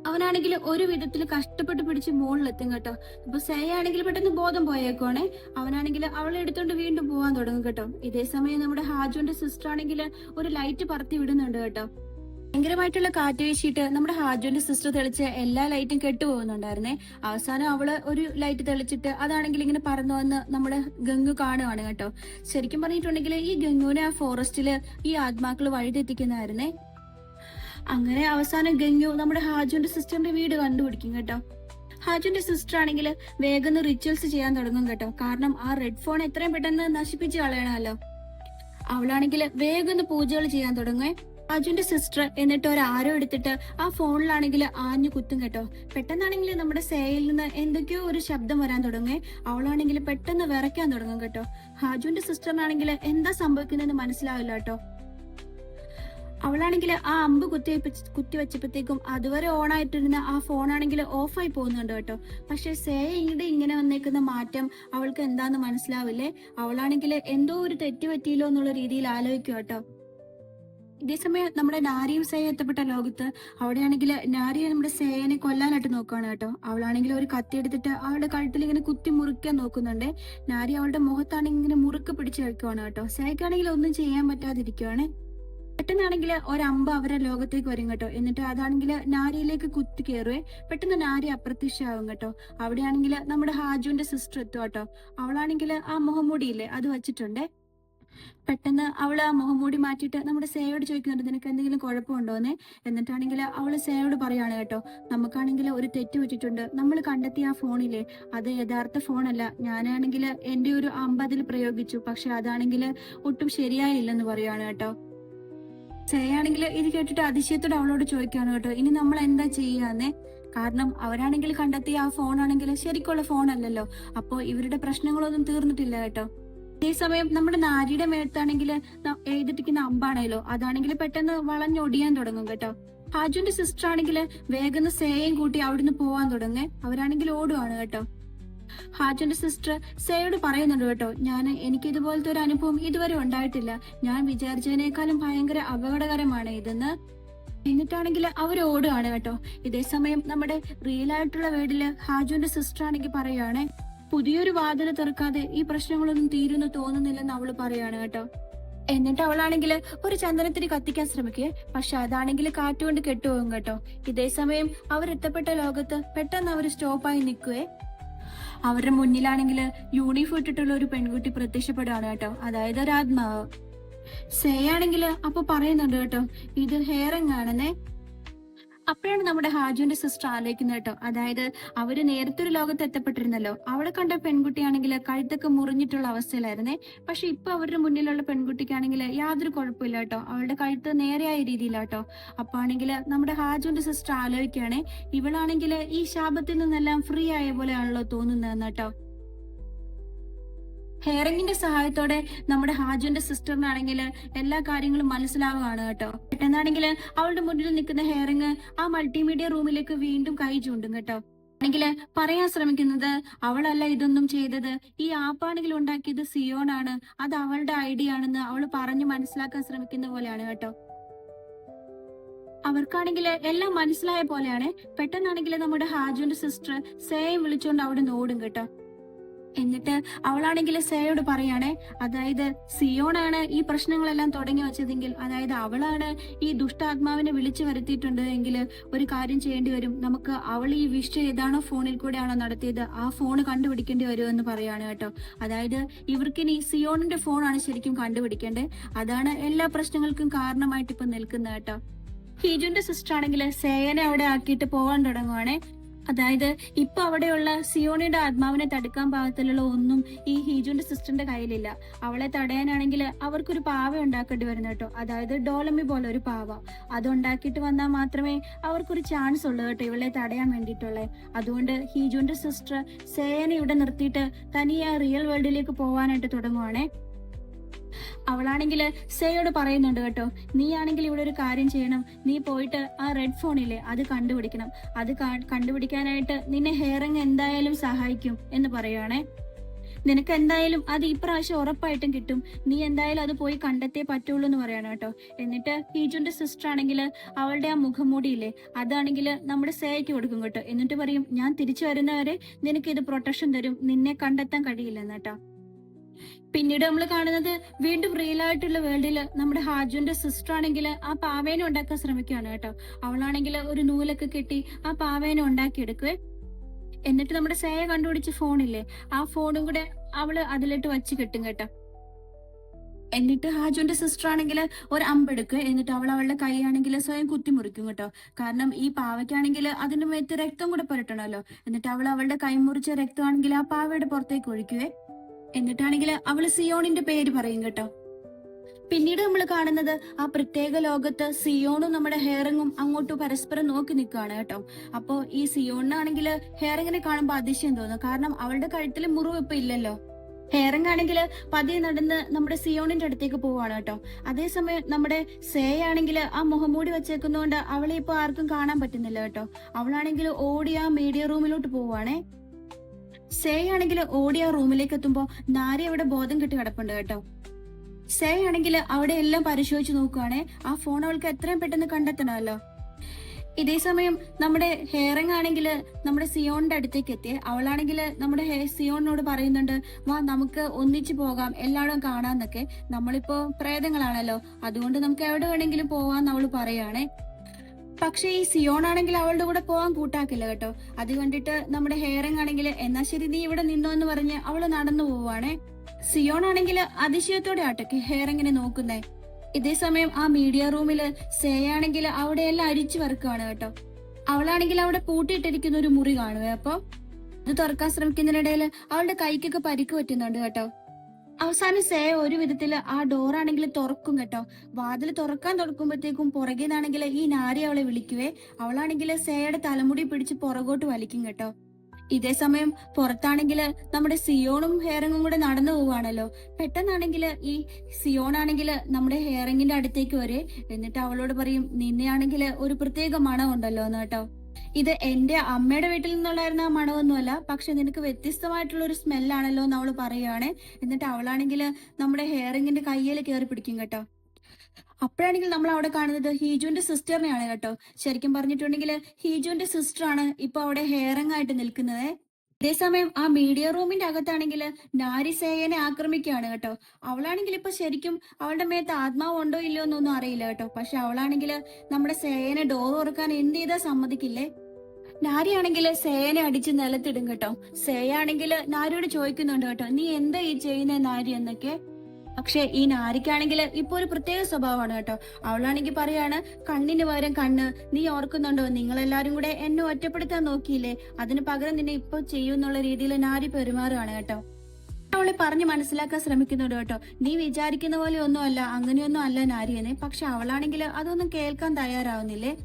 അവനാണെങ്കിൽ ഒരു വിധത്തിൽ കഷ്ടപ്പെട്ട് പിടിച്ച് മുകളിലെത്തും കേട്ടോ. അപ്പൊ സേയാണെങ്കിൽ പെട്ടെന്ന് ബോധം പോയേക്കുവാണേ. അവനാണെങ്കിൽ അവളെ എടുത്തോണ്ട് വീണ്ടും പോവാൻ തുടങ്ങും കേട്ടോ. ഇതേ സമയം നമ്മുടെ ഹാജുവിന്റെ സിസ്റ്റർ ആണെങ്കിൽ ഒരു ലൈറ്റ് പറത്തി വിടുന്നുണ്ട് കേട്ടോ. ഭയങ്കരമായിട്ടുള്ള കാറ്റ് വീശിയിട്ട് നമ്മുടെ ഹാജുവിന്റെ സിസ്റ്റർ തെളിച്ച് എല്ലാ ലൈറ്റും കെട്ടുപോകുന്നുണ്ടായിരുന്നേ. അവസാനം അവള് ഒരു ലൈറ്റ് തെളിച്ചിട്ട് അതാണെങ്കിൽ ഇങ്ങനെ പറന്നു വന്ന് നമ്മുടെ ഗംഗു കാണുവാണ് കേട്ടോ. ശരിക്കും പറഞ്ഞിട്ടുണ്ടെങ്കിൽ ഈ ഗംഗുവിനെ ആ ഫോറസ്റ്റില് ഈ ആത്മാക്കള് വഴിതെറ്റിക്കുന്നതായിരുന്നേ. അങ്ങനെ അവസാനം ഗംഗു നമ്മുടെ ഹാജുവിന്റെ സിസ്റ്ററിന്റെ വീട് കണ്ടുപിടിക്കും കേട്ടോ. ഹാജുവിന്റെ സിസ്റ്റർ ആണെങ്കിൽ വേഗം റിച്വൽസ് ചെയ്യാൻ തുടങ്ങും കേട്ടോ. കാരണം ആ റെഡ് ഫോൺ എത്രയും പെട്ടെന്ന് നശിപ്പിച്ച് കളയണമല്ലോ. അവളാണെങ്കിൽ വേഗം പൂജകൾ ചെയ്യാൻ തുടങ്ങുവേ. അജുന്റെ സിസ്റ്റർ എന്നിട്ട് ഒരു ആരോ എടുത്തിട്ട് ആ ഫോണിലാണെങ്കിൽ ആഞ്ഞു കുത്തും കേട്ടോ. പെട്ടെന്നാണെങ്കിൽ നമ്മുടെ സേയിൽ നിന്ന് എന്തൊക്കെയോ ഒരു ശബ്ദം വരാൻ തുടങ്ങി. അവളാണെങ്കിൽ പെട്ടെന്ന് വിറയ്ക്കാൻ തുടങ്ങും കേട്ടോ. ഹാജുവിന്റെ സിസ്റ്ററിനാണെങ്കിൽ എന്താ സംഭവിക്കുന്നതെന്ന് മനസ്സിലാവില്ല കേട്ടോ. അവളാണെങ്കിൽ ആ അമ്പ് കുത്തി വെച്ചപ്പോഴത്തേക്കും അതുവരെ ഓൺ ആയിട്ടിരുന്ന ആ ഫോണാണെങ്കിൽ ഓഫായി പോകുന്നുണ്ട് കേട്ടോ. പക്ഷെ സേയുടെ ഇങ്ങനെ വന്നേക്കുന്ന മാറ്റം അവൾക്ക് എന്താന്ന് മനസ്സിലാവില്ലേ. അവളാണെങ്കിൽ എന്തോ ഒരു തെറ്റ് പറ്റിയില്ലോ എന്നുള്ള രീതിയിൽ ആലോചിക്കും കേട്ടോ. ഇതേസമയം നമ്മുടെ നാരിയും സേയ എത്തപ്പെട്ട ലോകത്ത് അവിടെയാണെങ്കിൽ നാരിയെ നമ്മുടെ സേയനെ കൊല്ലാനായിട്ട് നോക്കുകയാണ് കേട്ടോ. അവളാണെങ്കിൽ ഒരു കത്തി എടുത്തിട്ട് അവളുടെ കഴുത്തിൽ ഇങ്ങനെ കുത്തി മുറിക്കാൻ നോക്കുന്നുണ്ട്. നാരി അവളുടെ മുഖത്താണെങ്കിൽ ഇങ്ങനെ മുറുക്ക് പിടിച്ച് വെക്കുവാണ് കേട്ടോ. സേയക്കാണെങ്കിൽ ഒന്നും ചെയ്യാൻ പറ്റാതിരിക്കുവാണ്. പെട്ടെന്നാണെങ്കിൽ ഒരമ്പ് അവരുടെ ലോകത്തേക്ക് വരും കേട്ടോ. എന്നിട്ട് അതാണെങ്കിൽ നാരിയിലേക്ക് കുത്തി കയറുവേ. പെട്ടെന്ന് നാരി അപ്രത്യക്ഷമാവും കേട്ടോ. അവിടെയാണെങ്കിൽ നമ്മുടെ ഹാജുവിന്റെ സിസ്റ്റർ എത്തും കേട്ടോ. അവളാണെങ്കിൽ ആ മുഖംമൂടിയില്ലേ അത് വെച്ചിട്ടുണ്ട്. പെട്ടെന്ന് അവള് ആ മുഖംമൂടി മാറ്റിയിട്ട് നമ്മുടെ സേയോട് ചോദിക്കുന്നുണ്ട്, നിനക്ക് എന്തെങ്കിലും കുഴപ്പമുണ്ടോന്നേ. എന്നിട്ടാണെങ്കിൽ അവള് സേയോട് പറയാണ് കേട്ടോ, നമുക്കാണെങ്കിൽ ഒരു തെറ്റ് പറ്റിയിട്ടുണ്ട്. നമ്മൾ കണ്ടെത്തിയ ആ ഫോണില്ലേ, അത് യഥാർത്ഥ ഫോണല്ല. ഞാനാണെങ്കിൽ എന്റെ ഒരു അമ്പ് അതിൽ പ്രയോഗിച്ചു, പക്ഷെ അതാണെങ്കിൽ ഒട്ടും ശരിയായില്ലെന്ന് പറയാണ് കേട്ടോ. സേയാണെങ്കിൽ ഇത് കേട്ടിട്ട് അതിശയത്തോടെ അവളോട് ചോദിക്കുകയാണ് കേട്ടോ, ഇനി നമ്മൾ എന്താ ചെയ്യാന്നേ. കാരണം അവരാണെങ്കിൽ കണ്ടെത്തിയ ആ ഫോൺ ആണെങ്കിൽ ശരിക്കുള്ള ഫോൺ അല്ലല്ലോ. അപ്പോ ഇവരുടെ പ്രശ്നങ്ങളൊന്നും തീർന്നിട്ടില്ല കേട്ടോ. അതേസമയം നമ്മുടെ നാരിയുടെ മേത്താണെങ്കിൽ എഴുതിട്ടിരിക്കുന്ന അമ്പാണല്ലോ, അതാണെങ്കിൽ പെട്ടെന്ന് വളഞ്ഞൊടിയാൻ തുടങ്ങും കേട്ടോ. ഹാജുന്റെ സിസ്റ്റർ ആണെങ്കിൽ വേഗം സേയും കൂട്ടി അവിടുന്ന് പോവാൻ തുടങ്ങേ. അവരാണെങ്കിൽ ഓടുവാണ് കേട്ടോ. ഹാജുന്റെ സിസ്റ്റർ സേയോട് പറയുന്നുണ്ട് കേട്ടോ, എനിക്ക് ഇതുപോലത്തെ ഒരു അനുഭവം ഇതുവരെ ഉണ്ടായിട്ടില്ല. ഞാൻ വിചാരിച്ചതിനേക്കാളും ഭയങ്കര അപകടകരമാണ് ഇതെന്ന്. എന്നിട്ടാണെങ്കിൽ അവർ ഓടുകയാണ് കേട്ടോ. ഇതേസമയം നമ്മുടെ റിയൽ ആയിട്ടുള്ള വീട്ടില് ഹാജുന്റെ സിസ്റ്റർ ആണെങ്കിൽ പറയുകയാണെ, പുതിയൊരു വാതിൽ തുറക്കാതെ ഈ പ്രശ്നങ്ങളൊന്നും തീരുന്നു തോന്നുന്നില്ലെന്ന് അവള് പറയാണ് കേട്ടോ. എന്നിട്ട് അവളാണെങ്കിൽ ഒരു ചന്ദനത്തിരി കത്തിക്കാൻ ശ്രമിക്കേ, പക്ഷെ അതാണെങ്കിൽ കാറ്റുകൊണ്ട് കെട്ടുപോകും കേട്ടോ. ഇതേസമയം അവരെത്തപ്പെട്ട ലോകത്ത് പെട്ടെന്ന് അവർ സ്റ്റോപ്പായി നിൽക്കുവേ. അവരുടെ മുന്നിലാണെങ്കിൽ യൂണിഫോം ഇട്ടിട്ടുള്ള ഒരു പെൺകുട്ടി പ്രത്യക്ഷപ്പെടുകയാണ് കേട്ടോ, അതായത് ഒരു ആത്മാവ്. സേയാണെങ്കിൽ അപ്പൊ പറയുന്നുണ്ട് കേട്ടോ, ഇത് ഹെയറിംഗ് ആണെന്നേ. അപ്പോഴാണ് നമ്മുടെ ഹാജുവിന്റെ സിസ്റ്റർ ആലോചിക്കുന്നത് കേട്ടോ, അതായത് അവര് നേരത്തെ ഒരു ലോകത്ത് എത്തപ്പെട്ടിരുന്നല്ലോ. അവിടെ കണ്ട പെൺകുട്ടിയാണെങ്കിൽ കഴുത്തൊക്കെ മുറിഞ്ഞിട്ടുള്ള അവസ്ഥയിലായിരുന്നേ. പക്ഷെ ഇപ്പൊ അവരുടെ മുന്നിലുള്ള പെൺകുട്ടിക്കാണെങ്കിൽ യാതൊരു കുഴപ്പമില്ല കേട്ടോ, അവളുടെ കഴുത്ത് നേരെയായ രീതിയിലാട്ടോ. അപ്പൊ ആണെങ്കിൽ നമ്മുടെ ഹാജുവിന്റെ സിസ്റ്റർ ആലോചിക്കുകയാണെ, ഇവളാണെങ്കിൽ ഈ ശാപത്തിൽ നിന്നെല്ലാം ഫ്രീ ആയ പോലെയാണല്ലോ തോന്നുന്നതെന്ന് കേട്ടോ. ഹെയറിങ്ങിന്റെ സഹായത്തോടെ നമ്മുടെ ഹാജുവിന്റെ സിസ്റ്ററിനാണെങ്കിൽ എല്ലാ കാര്യങ്ങളും മനസ്സിലാവുകയാണ് കേട്ടോ. പെട്ടെന്നാണെങ്കിൽ അവളുടെ മുന്നിൽ നിൽക്കുന്ന ഹെയറിങ് ആ മൾട്ടിമീഡിയ റൂമിലേക്ക് വീണ്ടും കൈ ചൂണ്ടും കേട്ടോ. ആണെങ്കിൽ പറയാൻ ശ്രമിക്കുന്നത് അവളല്ല ഇതൊന്നും ചെയ്തത്, ഈ ആപ്പാണെങ്കിൽ ഉണ്ടാക്കിയത് സിയോൺ ആണ്, അത് അവളുടെ ഐഡിയ ആണെന്ന് അവള് പറഞ്ഞു മനസ്സിലാക്കാൻ ശ്രമിക്കുന്ന പോലെയാണ് കേട്ടോ. അവർക്കാണെങ്കിൽ എല്ലാം മനസ്സിലായ പോലെയാണ്. പെട്ടെന്നാണെങ്കിൽ നമ്മുടെ ഹാജുവിന്റെ സിസ്റ്റർ സേയെ വിളിച്ചുകൊണ്ട് അവിടെ ഓടും കേട്ടോ. എന്നിട്ട് അവളാണെങ്കിൽ സേയോട് പറയാണേ, അതായത് സിയോണാണ് ഈ പ്രശ്നങ്ങളെല്ലാം തുടങ്ങി വെച്ചതെങ്കിൽ, അതായത് അവളാണ് ഈ ദുഷ്ടാത്മാവിനെ വിളിച്ചു വരുത്തിയിട്ടുണ്ട് എങ്കിൽ ഒരു കാര്യം ചെയ്യേണ്ടി വരും, നമുക്ക് അവൾ ഈ വിഷ് ഏതാണോ ഫോണിൽ കൂടെയാണോ നടത്തിയത് ആ ഫോൺ കണ്ടുപിടിക്കേണ്ടി വരുമെന്ന് പറയാണ് കേട്ടോ. അതായത് ഇവർക്കിനി സിയോണിന്റെ ഫോണാണ് ശരിക്കും കണ്ടുപിടിക്കേണ്ടത്, അതാണ് എല്ലാ പ്രശ്നങ്ങൾക്കും കാരണമായിട്ട് ഇപ്പൊ നിൽക്കുന്നത് കേട്ടോ. ഹീജുന്റെ സിസ്റ്റർ ആണെങ്കിൽ സേയനെ അവിടെ ആക്കിയിട്ട് പോകാൻ തുടങ്ങുവാണേ. അതായത് ഇപ്പൊ അവിടെയുള്ള സിയോണിയുടെ ആത്മാവിനെ തടുക്കാൻ പാകത്തിലുള്ള ഒന്നും ഈ ഹീജുന്റെ സിസ്റ്ററിന്റെ കയ്യിലില്ല. അവളെ തടയാനാണെങ്കിൽ അവർക്കൊരു പാവ ഉണ്ടാക്കേണ്ടി വരുന്നു കേട്ടോ, അതായത് ഡോളമി പോലെ ഒരു പാവ. അതുണ്ടാക്കിയിട്ട് വന്നാൽ മാത്രമേ അവർക്കൊരു ചാൻസ് ഉള്ളൂ കേട്ടോ ഇവളെ തടയാൻ വേണ്ടിയിട്ടുള്ളത്. അതുകൊണ്ട് ഹീജുന്റെ സിസ്റ്റർ സേയനെ ഇവിടെ നിർത്തിയിട്ട് തനിയെ റിയൽ വേൾഡിലേക്ക് പോവാനായിട്ട് തുടങ്ങുവാണേ. അവളാണെങ്കിൽ സേയോട് പറയുന്നുണ്ട് കേട്ടോ, നീ ആണെങ്കിൽ ഇവിടെ ഒരു കാര്യം ചെയ്യണം, നീ പോയിട്ട് ആ റെഡ് ഫോണില്ലേ അത് കണ്ടുപിടിക്കണം, അത് കണ്ടുപിടിക്കാനായിട്ട് നിന്നെ ഹെയറിങ് എന്തായാലും സഹായിക്കും എന്ന് പറയുവാണേ. നിനക്ക് എന്തായാലും അത് ഇപ്രാവശ്യം ഉറപ്പായിട്ടും കിട്ടും, നീ എന്തായാലും അത് പോയി കണ്ടെത്തേ പറ്റുള്ളൂ എന്ന് പറയണം കേട്ടോ. എന്നിട്ട് ഹീജുന്റെ സിസ്റ്റർ ആണെങ്കിൽ അവളുടെ ആ മുഖംമൂടിയില്ലേ അതാണെങ്കിൽ നമ്മുടെ സേയ്ക്ക് കൊടുക്കും കേട്ടോ. എന്നിട്ട് പറയും, ഞാൻ തിരിച്ചു വരുന്നവരെ നിനക്ക് ഇത് പ്രൊട്ടക്ഷൻ തരും, നിന്നെ കണ്ടെത്താൻ കഴിയില്ലെന്ന് കേട്ടോ. പിന്നീട് നമ്മൾ കാണുന്നത് വീണ്ടും റിയൽ ആയിട്ടുള്ള വേൾഡില് നമ്മുടെ ഹാജുന്റെ സിസ്റ്റർ ആണെങ്കിൽ ആ പാവേനെ ഉണ്ടാക്കാൻ ശ്രമിക്കുകയാണ് കേട്ടോ. അവളാണെങ്കിൽ ഒരു നൂലൊക്കെ കെട്ടി ആ പാവേനെ ഉണ്ടാക്കിയെടുക്കുവേ. എന്നിട്ട് നമ്മുടെ സേയ കണ്ടുപിടിച്ച ഫോണില്ലേ ആ ഫോണും കൂടെ അവള് അതിലിട്ട് വച്ച് കെട്ടും കേട്ടോ. എന്നിട്ട് ഹാജുന്റെ സിസ്റ്റർ ആണെങ്കിൽ ഒരു അമ്പെടുക്കുക, എന്നിട്ട് അവളുടെ കൈ ആണെങ്കിൽ സ്വയം കുത്തിമുറിക്കും കേട്ടോ. കാരണം ഈ പാവയ്ക്കാണെങ്കിൽ അതിന്റെ മേത്ത് രക്തം കൂടെ പുരട്ടണമല്ലോ. എന്നിട്ട് അവളുടെ കൈ മുറിച്ച രക്തമാണെങ്കിൽ ആ പാവയുടെ പുറത്തേക്ക് ഒഴിക്കുവേ. എന്നിട്ടാണെങ്കിൽ അവള് സിയോണിന്റെ പേര് പറയും കേട്ടോ. പിന്നീട് നമ്മൾ കാണുന്നത് ആ പ്രത്യേക ലോകത്ത് സിയോണും നമ്മുടെ ഹെയറിങ്ങും അങ്ങോട്ട് പരസ്പരം നോക്കി നിൽക്കുകയാണ് കേട്ടോ. അപ്പോ ഈ സിയോണിനാണെങ്കിൽ ഹെയറിങ്ങിനെ കാണുമ്പോൾ അതിശയം തോന്നും, കാരണം അവളുടെ കഴുത്തിൽ മുറിവ് ഇപ്പൊ ഇല്ലല്ലോ. ഹെയറിങ് ആണെങ്കിൽ പതിയെ നടന്ന് നമ്മുടെ സിയോണിന്റെ അടുത്തേക്ക് പോവാണ് കേട്ടോ. അതേസമയം നമ്മുടെ സേയാണെങ്കിൽ ആ മുഖംമൂടി വെച്ചേക്കുന്നതുകൊണ്ട് അവളെ ഇപ്പൊ ആർക്കും കാണാൻ പറ്റുന്നില്ല കേട്ടോ. അവളാണെങ്കിൽ ഓടി ആ മീഡിയ റൂമിലോട്ട് പോവാണേ. സേയാണെങ്കിൽ ഓടി ആ റൂമിലേക്ക് എത്തുമ്പോ നാരി അവിടെ ബോധം കെട്ടി കിടപ്പുണ്ട് കേട്ടോ. സേയാണെങ്കിൽ അവിടെ എല്ലാം പരിശോധിച്ച് നോക്കുവാണേ, ആ ഫോൺ അവൾക്ക് എത്രയും പെട്ടെന്ന് കണ്ടെത്തണമല്ലോ. ഇതേസമയം നമ്മുടെ ഹെയറിങ് ആണെങ്കിൽ നമ്മുടെ സിയോണിന്റെ അടുത്തേക്ക് എത്തിയേ. അവളാണെങ്കിൽ നമ്മുടെ സിയോണിനോട് പറയുന്നുണ്ട്, വാ നമുക്ക് ഒന്നിച്ചു പോകാം, എല്ലാവരും കാണാന്നൊക്കെ. നമ്മളിപ്പോ പ്രേതങ്ങളാണല്ലോ, അതുകൊണ്ട് നമുക്ക് എവിടെ വേണമെങ്കിലും പോവാന്ന് അവള് പറയാണേ. പക്ഷെ ഈ സിയോൺ ആണെങ്കിൽ അവളുടെ കൂടെ പോകാൻ കൂട്ടാക്കില്ല കേട്ടോ. അത് കണ്ടിട്ട് നമ്മുടെ ഹെയറിങ് ആണെങ്കിൽ എന്നാ ശരി നീ ഇവിടെ നിന്നോ എന്ന് പറഞ്ഞ് അവള് നടന്നു പോവാണേ. സിയോൺ ആണെങ്കിൽ അതിശയത്തോടെ ആട്ടൊക്കെ ഹെയർ എങ്ങനെ നോക്കുന്നേ. ഇതേ സമയം ആ മീഡിയ റൂമില് സേയാണെങ്കിൽ അവിടെ എല്ലാം അരിച്ചു വറുക്കാണ് കേട്ടോ. അവളാണെങ്കിൽ അവിടെ പൂട്ടിയിട്ടിരിക്കുന്ന ഒരു മുറി കാണുവേ. അപ്പൊ ഇത് തുറക്കാൻ ശ്രമിക്കുന്നതിനിടയിൽ അവളുടെ കൈക്കൊക്കെ പരിക്ക് പറ്റുന്നുണ്ട് കേട്ടോ. അവസാനം സേ ഒരു വിധത്തില് ആ ഡോറാണെങ്കിൽ തുറക്കും കേട്ടോ. വാതിൽ തുറക്കാൻ തുറക്കുമ്പോഴത്തേക്കും പുറകേന്നാണെങ്കിൽ ഈ നാരി അവളെ വിളിക്കുവേ. അവളാണെങ്കിൽ സേയുടെ തലമുടി പിടിച്ച് പുറകോട്ട് വലിക്കും കേട്ടോ. ഇതേ സമയം പുറത്താണെങ്കിൽ നമ്മുടെ സിയോണും ഹെയറിങ്ങും കൂടെ നടന്നു പോവാണല്ലോ. പെട്ടെന്നാണെങ്കിൽ ഈ സിയോണാണെങ്കിൽ നമ്മുടെ ഹെയറിങ്ങിന്റെ അടുത്തേക്ക് വരെ, എന്നിട്ട് അവളോട് പറയും, നിന്നെയാണെങ്കിൽ ഒരു പ്രത്യേക മണം ഉണ്ടല്ലോ എന്ന് കേട്ടോ. ഇത് എന്റെ അമ്മയുടെ വീട്ടിൽ നിന്നുള്ളായിരുന്ന ആ മണമൊന്നുമല്ല, പക്ഷെ നിനക്ക് വ്യത്യസ്തമായിട്ടുള്ള ഒരു സ്മെല്ലാണല്ലോ എന്ന് അവള് പറയുകയാണ്. എന്നിട്ട് അവളാണെങ്കിൽ നമ്മുടെ ഹെയറിങ്ങിന്റെ കയ്യിൽ കയറി പിടിക്കും കേട്ടോ. അപ്പോഴാണെങ്കിൽ നമ്മൾ അവിടെ കാണുന്നത് ഹീജുവിന്റെ സിസ്റ്ററിനെയാണ് കേട്ടോ. ശരിക്കും പറഞ്ഞിട്ടുണ്ടെങ്കിൽ ഹീജുവിന്റെ സിസ്റ്ററാണ് ഇപ്പൊ അവിടെ ഹെയറിംഗ് ആയിട്ട് നിൽക്കുന്നത്. അതേസമയം ആ മീഡിയ റൂമിന്റെ അകത്താണെങ്കിൽ നാരി സേയനെ ആക്രമിക്കുകയാണ് കേട്ടോ. അവളാണെങ്കിൽ ഇപ്പൊ ശരിക്കും അവളുടെ മേത്ത് ആത്മാവ് ഉണ്ടോ ഇല്ലയോ എന്നൊന്നും അറിയില്ല കേട്ടോ. പക്ഷെ അവളാണെങ്കിൽ നമ്മുടെ സേയനെ ഡോർ തുറക്കാൻ എന്ത് ചെയ്താൽ സമ്മതിക്കില്ലേ. നാരിയാണെങ്കിൽ സേയനെ അടിച്ച് നിലത്തിടും കേട്ടോ. സേയാണെങ്കിൽ നാരിയോട് ചോദിക്കുന്നുണ്ട് കേട്ടോ, നീ എന്താ ഈ ചെയ്യുന്ന നാരി എന്നൊക്കെ. പക്ഷെ ഈ നാരിക്കാണെങ്കിൽ ഇപ്പൊ ഒരു പ്രത്യേക സ്വഭാവമാണ് കേട്ടോ. അവളാണെങ്കിൽ പറയാണ്, കണ്ണിന് പകരം കണ്ണ്. നീ ഓർക്കുന്നുണ്ടോ, നിങ്ങളെല്ലാരും കൂടെ എന്നെ ഒറ്റപ്പെടുത്താൻ നോക്കിയില്ലേ, അതിന് പകരം നിന്നെ ഇപ്പൊ ചെയ്യുന്നുള്ള രീതിയിൽ നാരി പെരുമാറുകയാണ് കേട്ടോ. അവളെ പറഞ്ഞ് മനസ്സിലാക്കാൻ ശ്രമിക്കുന്നുണ്ട് കേട്ടോ. നീ വിചാരിക്കുന്ന പോലെ ഒന്നും അല്ല, അങ്ങനെയൊന്നും അല്ല നാരിയെന്ന്. പക്ഷെ അവളാണെങ്കിൽ അതൊന്നും കേൾക്കാൻ തയ്യാറാവുന്നില്ലേ.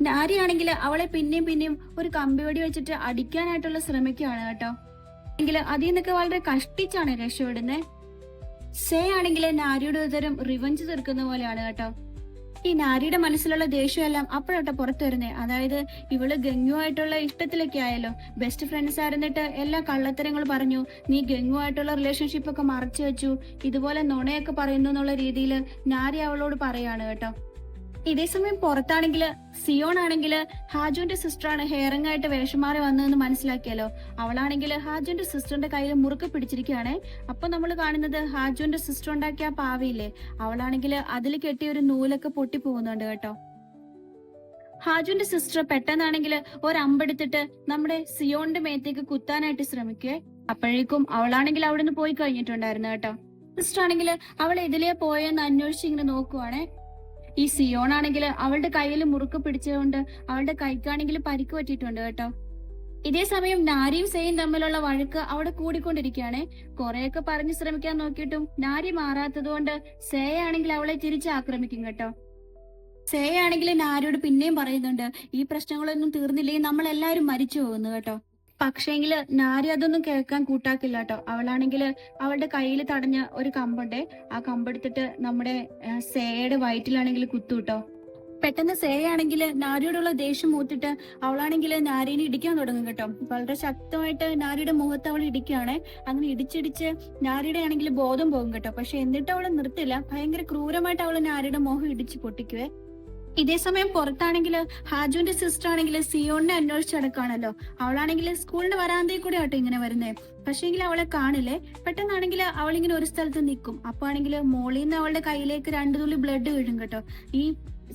നാരിയാണെങ്കിൽ അവളെ പിന്നെയും ഒരു കമ്പിവടി വെച്ചിട്ട് അടിക്കാനായിട്ടുള്ള ശ്രമിക്കുകയാണ് കേട്ടോ. എങ്കിൽ അതിൽ നിന്നൊക്കെ വളരെ കഷ്ടിച്ചാണ് രക്ഷപ്പെടുന്നത്. സേ ആണെങ്കിൽ നാരിയുടെ ഉത്തരം റിവഞ്ച് തീർക്കുന്ന പോലെയാണ് കേട്ടോ. ഈ നാരിയുടെ മനസ്സിലുള്ള ദേഷ്യമെല്ലാം അപ്പോഴോട്ടെ പുറത്തു വരുന്നേ. അതായത് ഇവള് ഗംഗുവായിട്ടുള്ള ഇഷ്ടത്തിലൊക്കെ ആയല്ലോ, ബെസ്റ്റ് ഫ്രണ്ട്സ് ആയിരുന്നിട്ട് എല്ലാ കള്ളത്തരങ്ങൾ പറഞ്ഞു, നീ ഗംഗുവായിട്ടുള്ള റിലേഷൻഷിപ്പ് ഒക്കെ മറച്ചു വെച്ചു, ഇതുപോലെ നുണയൊക്കെ പറയുന്നു എന്നുള്ള രീതിയിൽ നാരി അവളോട് പറയാണ് കേട്ടോ. ഇതേസമയം പുറത്താണെങ്കിൽ സിയോൺ ആണെങ്കിൽ ഹാജുവിന്റെ സിസ്റ്ററാണ് ഹെയറിംഗ് ആയിട്ട് വേഷമാറി വന്നതെന്ന് മനസ്സിലാക്കിയല്ലോ. അവളാണെങ്കിൽ ഹാജുവിന്റെ സിസ്റ്ററിന്റെ കയ്യിൽ മുറുക്കെ പിടിച്ചിരിക്കുകയാണ്. അപ്പൊ നമ്മൾ കാണുന്നത് ഹാജുവിന്റെ സിസ്റ്റർ ഉണ്ടാക്കിയ ആ പാവയില്ലേ, അവളാണെങ്കിൽ അതിൽ കെട്ടിയ ഒരു നൂലൊക്കെ പൊട്ടിപ്പോകുന്നുണ്ട് കേട്ടോ. ഹാജുവിന്റെ സിസ്റ്റർ പെട്ടെന്നാണെങ്കിൽ ഒരമ്പെടുത്തിട്ട് നമ്മുടെ സിയോണിന്റെ മേത്തേക്ക് കുത്താനായിട്ട് ശ്രമിക്കുക. അപ്പോഴേക്കും അവളാണെങ്കിൽ അവിടെ നിന്ന് പോയി കഴിഞ്ഞിട്ടുണ്ടായിരുന്നു കേട്ടോ. സിസ്റ്റർ ആണെങ്കിൽ അവൾ ഇതിലേ പോയെന്ന് അന്വേഷിച്ച് ഇങ്ങനെ നോക്കുവാണേ. ഈ സിയോൺ ആണെങ്കിൽ അവളുടെ കയ്യിൽ മുറുക്ക് പിടിച്ചുകൊണ്ട് അവളുടെ കൈക്കാണെങ്കിൽ പരിക്ക് പറ്റിയിട്ടുണ്ട് കേട്ടോ. ഇതേ സമയം നാരിയും സേയും തമ്മിലുള്ള വഴക്ക് അവിടെ കൂടിക്കൊണ്ടിരിക്കുകയാണ്. കുറെയൊക്കെ പറഞ്ഞു ശ്രമിക്കാൻ നോക്കിയിട്ടും നാരി മാറാത്തത് കൊണ്ട് സേയാണെങ്കിൽ അവളെ തിരിച്ച് ആക്രമിക്കും കേട്ടോ. സേയാണെങ്കിൽ നാരിയോട് പിന്നെയും പറയുന്നുണ്ട്, ഈ പ്രശ്നങ്ങളൊന്നും തീർന്നില്ലെങ്കിൽ നമ്മൾ എല്ലാവരും മരിച്ചു പോകുന്നു കേട്ടോ. പക്ഷേങ്കില് നാരി അതൊന്നും കേൾക്കാൻ കൂട്ടാക്കില്ല കേട്ടോ. അവളാണെങ്കിൽ അവളുടെ കയ്യിൽ തടഞ്ഞ ഒരു കമ്പുണ്ട്, ആ കമ്പെടുത്തിട്ട് നമ്മുടെ സേയുടെ വയറ്റിലാണെങ്കിൽ കുത്തുട്ടോ. പെട്ടെന്ന് സേയാണെങ്കിൽ നാരിയോടുള്ള ദേഷ്യം മൂത്തിട്ട് അവളാണെങ്കിൽ നാരിനെ ഇടിക്കാൻ തുടങ്ങും കേട്ടോ. വളരെ ശക്തമായിട്ട് നാരിയുടെ മുഖത്ത് അവൾ ഇടിക്കുകയാണ്. അങ്ങനെ ഇടിച്ചിടിച്ച് നാരിയുടെ ആണെങ്കിൽ ബോധം പോകും കേട്ടോ. പക്ഷെ എന്നിട്ട് അവൾ നിർത്തില്ല, ഭയങ്കര ക്രൂരമായിട്ട് അവൾ നാരിയുടെ മുഖം ഇടിച്ച് പൊട്ടിക്കുവേ. ഇതേസമയം പുറത്താണെങ്കിൽ ഹാജുവിന്റെ സിസ്റ്റർ ആണെങ്കിൽ സിയോണിനെ അന്വേഷിച്ചടക്കാണല്ലോ. അവളാണെങ്കിൽ സ്കൂളിന്റെ വരാന്തയിൽ കൂടെ ആട്ടോ ഇങ്ങനെ വരുന്നേ. പക്ഷേങ്കിൽ അവളെ കാണില്ലേ. പെട്ടെന്നാണെങ്കിൽ അവളിങ്ങനെ ഒരു സ്ഥലത്ത് നിൽക്കും. അപ്പൊ ആണെങ്കിൽ മോളിൽ നിന്ന് അവളുടെ കയ്യിലേക്ക് 2 തുള്ളി ബ്ലഡ് വീഴും കേട്ടോ. ഈ